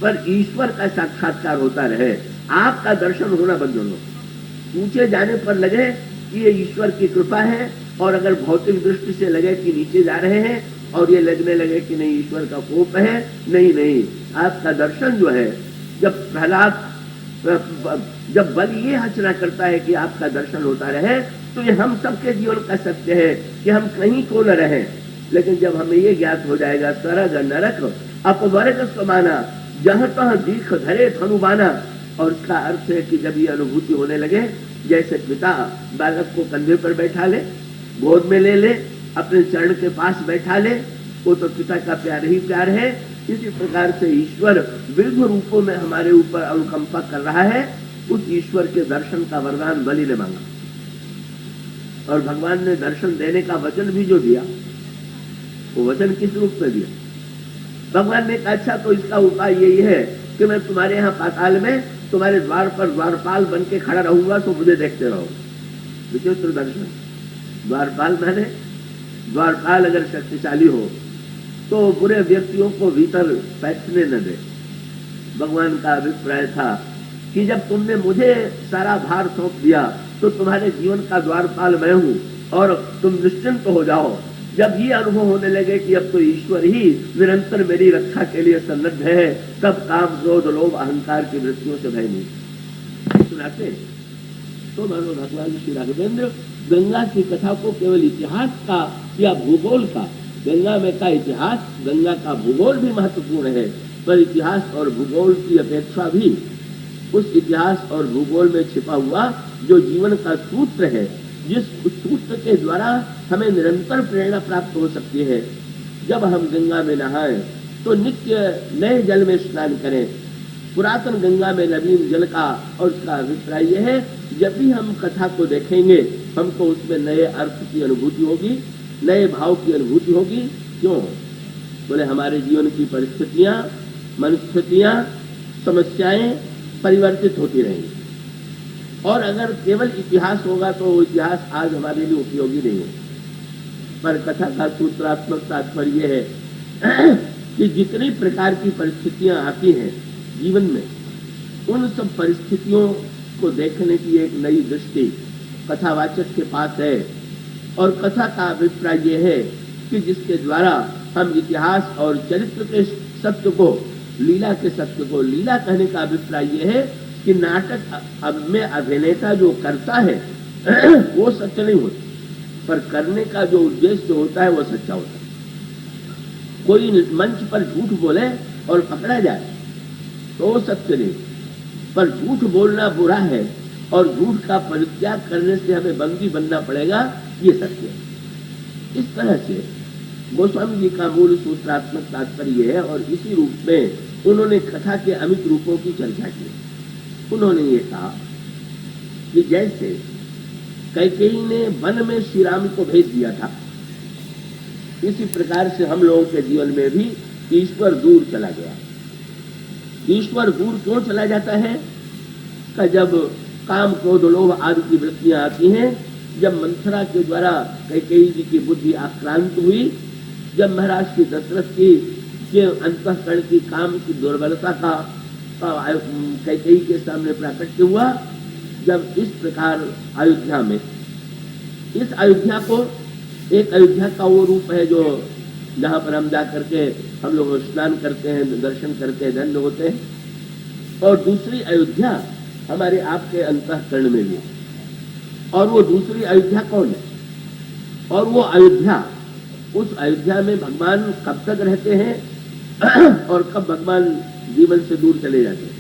पर ईश्वर का साक्षात्कार होता रहे, आपका दर्शन होना बंद हो। ऊंचे जाने पर लगे कि ये ईश्वर की कृपा है, और अगर भौतिक दृष्टि से लगे कि नीचे जा रहे हैं और ये लगने लगे कि नहीं ईश्वर का कोप है, नहीं, आपका दर्शन जो है, जब बलि ये याचना करता है कि आपका दर्शन होता रहे, तो ये हम सबके जीवन का सत्य है कि हम कहीं को न रहे। लेकिन जब हमें ये ज्ञात हो जाएगा स्वर्ग नरक अपवर्ग समाना जहां तहां दीख धरे धनुबाना, और उसका अर्थ है कि जब ये अनुभूति होने लगे, जैसे पिता बालक को कंधे पर बैठा ले, गोद में ले ले, अपने चरण के पास बैठा ले, वो तो पिता का प्यार ही प्यार है। इसी प्रकार से ईश्वर विविध रूपों में हमारे ऊपर अनुकंपा कर रहा है। उस ईश्वर के दर्शन का वरदान बलि ने मांगा, और भगवान ने दर्शन देने का वचन भी जो दिया, वो वचन किस रूप में दिया? भगवान ने कहा अच्छा तो इसका उपाय यही है कि मैं तुम्हारे यहाँ पाताल में तुम्हारे द्वार पर द्वारपाल बन के खड़ा रहूंगा, तो मुझे देखते रहो। विचित्र दर्शन। द्वारपाल माने, द्वारपाल अगर शक्तिशाली हो तो बुरे व्यक्तियों को भीतर बैठने न दे। भगवान का अभिप्राय था कि जब तुमने मुझे सारा भार सौंप दिया तो तुम्हारे जीवन का द्वारपाल मैं हूं, और तुम निश्चिंत हो जाओ। जब ये अनुभव होने लगे कि अब तो ईश्वर ही निरंतर मेरी रक्षा के लिए सन्नद्ध है, तब काम क्रोध लोभ अहंकार की वृत्तियों से भय नहीं सुनाते। तो मानो भगवान श्री राघवेंद्र गंगा की कथा को केवल इतिहास का या भूगोल का, गंगा में का इतिहास, गंगा का भूगोल भी महत्वपूर्ण है, पर इतिहास और भूगोल की अपेक्षा भी उस इतिहास और भूगोल में छिपा हुआ जो जीवन का सूत्र है, जिस सूत्र के द्वारा हमें निरंतर प्रेरणा प्राप्त हो सकती है। जब हम गंगा में नहाएं तो नित्य नए जल में स्नान करें, पुरातन गंगा में नवीन जल का। और उसका अभिप्राय यह है, जब भी हम कथा को देखेंगे हमको उसमें नए अर्थ की अनुभूति होगी, नए भाव की अनुभूति होगी। क्यों? बोले हमारे जीवन की परिस्थितियां, मनस्थितियां, समस्याएं परिवर्तित होती रहेंगी, और अगर केवल इतिहास होगा तो वो इतिहास आज हमारे लिए उपयोगी नहीं है। पर कथा का सूत्रात्मक तात्पर्य है कि जितनी प्रकार की परिस्थितियां आती हैं जीवन में, उन सब परिस्थितियों को देखने की एक नई दृष्टि कथावाचक के पास है। और कथा का अभिप्राय यह है कि जिसके द्वारा हम इतिहास और चरित्र के सत्य को, लीला के सत्य को, लीला कहने का अभिप्राय यह है कि नाटक में अभिनेता जो करता है वो सत्य नहीं होता, पर करने का जो उद्देश्य होता है वो सच्चा होता है। कोई मंच पर झूठ बोले और पकड़ा जाए तो वो सत्य नहीं, पर झूठ बोलना बुरा है और झूठ का परित्याग करने से हमें बंदी बनना पड़ेगा, ये सत्य है। इस तरह से गोस्वामी जी का मूल सूत्रात्मक तात्पर्य है। और इसी रूप में उन्होंने कथा के अमित रूपों की चर्चा की। उन्होंने ये कहा कि जैसे कैकेयी ने वन में श्री राम को भेज दिया था, इसी प्रकार से हम लोगों के जीवन में भी ईश्वर दूर चला गया। ईश्वर दूर क्यों चला जाता है? कि जब काम, क्रोध, लोभ आदि की वृत्तियां आती हैं, जब मंथरा के द्वारा कैकेयी जी की बुद्धि आक्रांत हुई, जब महाराज श्री दशरथ की के अंतःकरण की काम की दुर्बलता का कैकेयी के सामने प्राकट्य हुआ, जब इस प्रकार अयोध्या में, इस अयोध्या को, एक अयोध्या का वो रूप है जो जहाँ पर हम जा करके हम लोग स्नान करते हैं, दर्शन करते हैं, धन्य होते हैं, और दूसरी अयोध्या हमारे आपके अंतःकरण में भी। और वो दूसरी अयोध्या कौन है? और वो अयोध्या, उस अयोध्या में भगवान कब तक रहते हैं और कब भगवान जीवन से दूर चले जाते हैं,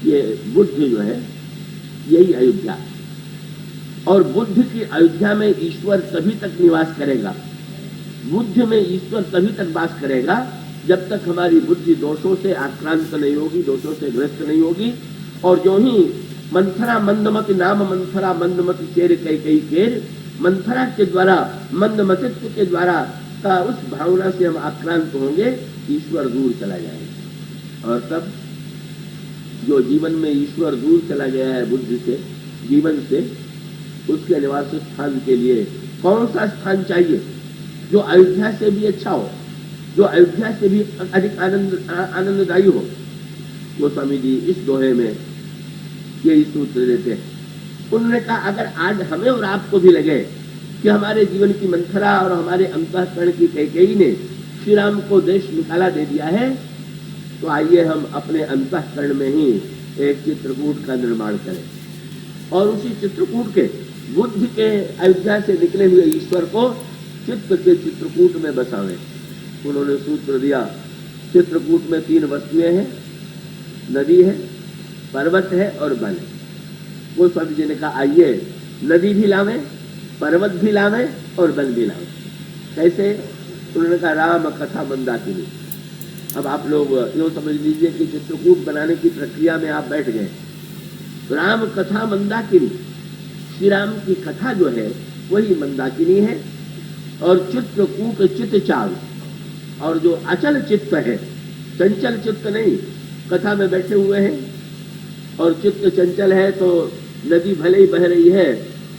ये बुद्ध जो है यही अयोध्या। और बुद्ध की अयोध्या में ईश्वर तभी तक निवास करेगा, बुद्ध में ईश्वर तभी तक वास करेगा जब तक हमारी बुद्धि दोषों से आक्रांत नहीं होगी, दोषों से ग्रस्त नहीं होगी। और जो ही मंथरा मंदमति नाम मंथरा मंदमति चेर कैकेयी केर, मंथरा के द्वारा, मंदमतित्व के द्वारा का उस भावना से हम आक्रांत होंगे, ईश्वर दूर चला जाएगा। और तब जो जीवन में ईश्वर दूर चला गया है बुद्धि से, जीवन से, उसके निवास स्थान के लिए कौन सा स्थान चाहिए जो अयोध्या से भी अच्छा हो, जो अयोध्या से भी अधिक आनंददायी हो? गोस्वामी जी इस दोहे में यही सूत्र देते हैं। उन्होंने कहा अगर आज हमें और आपको भी लगे कि हमारे जीवन की मंथरा और हमारे अंतःकरण की कैकेयी ने श्री राम को देश निकाला दे दिया है, तो आइए हम अपने अंतःकरण में ही एक चित्रकूट का निर्माण करें और उसी चित्रकूट के, बुद्ध के अयोध्या से निकले हुए ईश्वर को चित्त के चित्रकूट में बसावें। उन्होंने सूत्र दिया, चित्रकूट में 3 वस्तुएं हैं, नदी है, पर्वत है और वन है। वो स्वामी जी ने कहा आइए नदी भी लावें, पर्वत भी लावें और वन भी लावें। कैसे? उन्होंने कहा राम कथा मंदाकिनी। अब आप लोग यूँ समझ लीजिए कि चित्रकूट बनाने की प्रक्रिया में आप बैठ गए। राम कथा मंदाकिनी, श्री राम की कथा जो है वही मंदाकिनी है। और चित्रकूट चित्त चाल, और जो अचल चित्त है, चंचल चित्त नहीं, कथा में बैठे हुए हैं और चित्त चंचल है तो नदी भले ही बह रही है,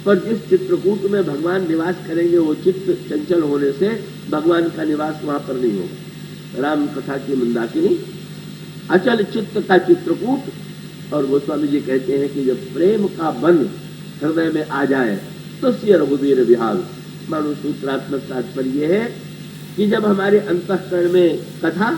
पर जिस चित्रकूट में भगवान निवास करेंगे वो चित्त चंचल होने से भगवान का निवास वहां पर नहीं होगा। राम कथा की मंदाकिनी, अचल चित्त का चित्रकूट। और गोस्वामी जी कहते हैं कि जब प्रेम का बंध हृदय में आ जाए तो सिय रघुवीर विहार। मानो सूत्रात्मक तात्पर्य है कि जब हमारे अंतःकरण में कथा,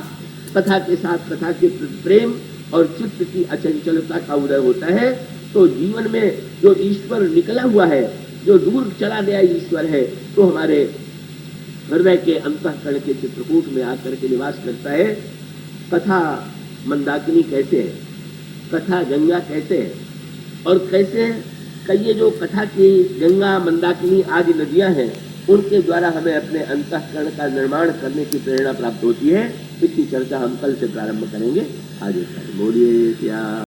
कथा के साथ कथा के प्रेम और चित्त की अचंचलता का उदय होता है, तो जीवन में जो ईश्वर निकला हुआ है, जो दूर चला गया ईश्वर है, तो हमारे हृदय के अंतःकरण के चित्रकूट में आकर के निवास करता है। कथा मंदाकिनी कहते हैं, कथा गंगा कहते हैं। और कैसे ये जो कथा की गंगा, मंदाकिनी आदि नदियां हैं, उनके द्वारा हमें अपने अंतःकरण का निर्माण करने की प्रेरणा प्राप्त होती है। इसकी चर्चा हम कल से प्रारंभ करेंगे। आगे बोलिए क्या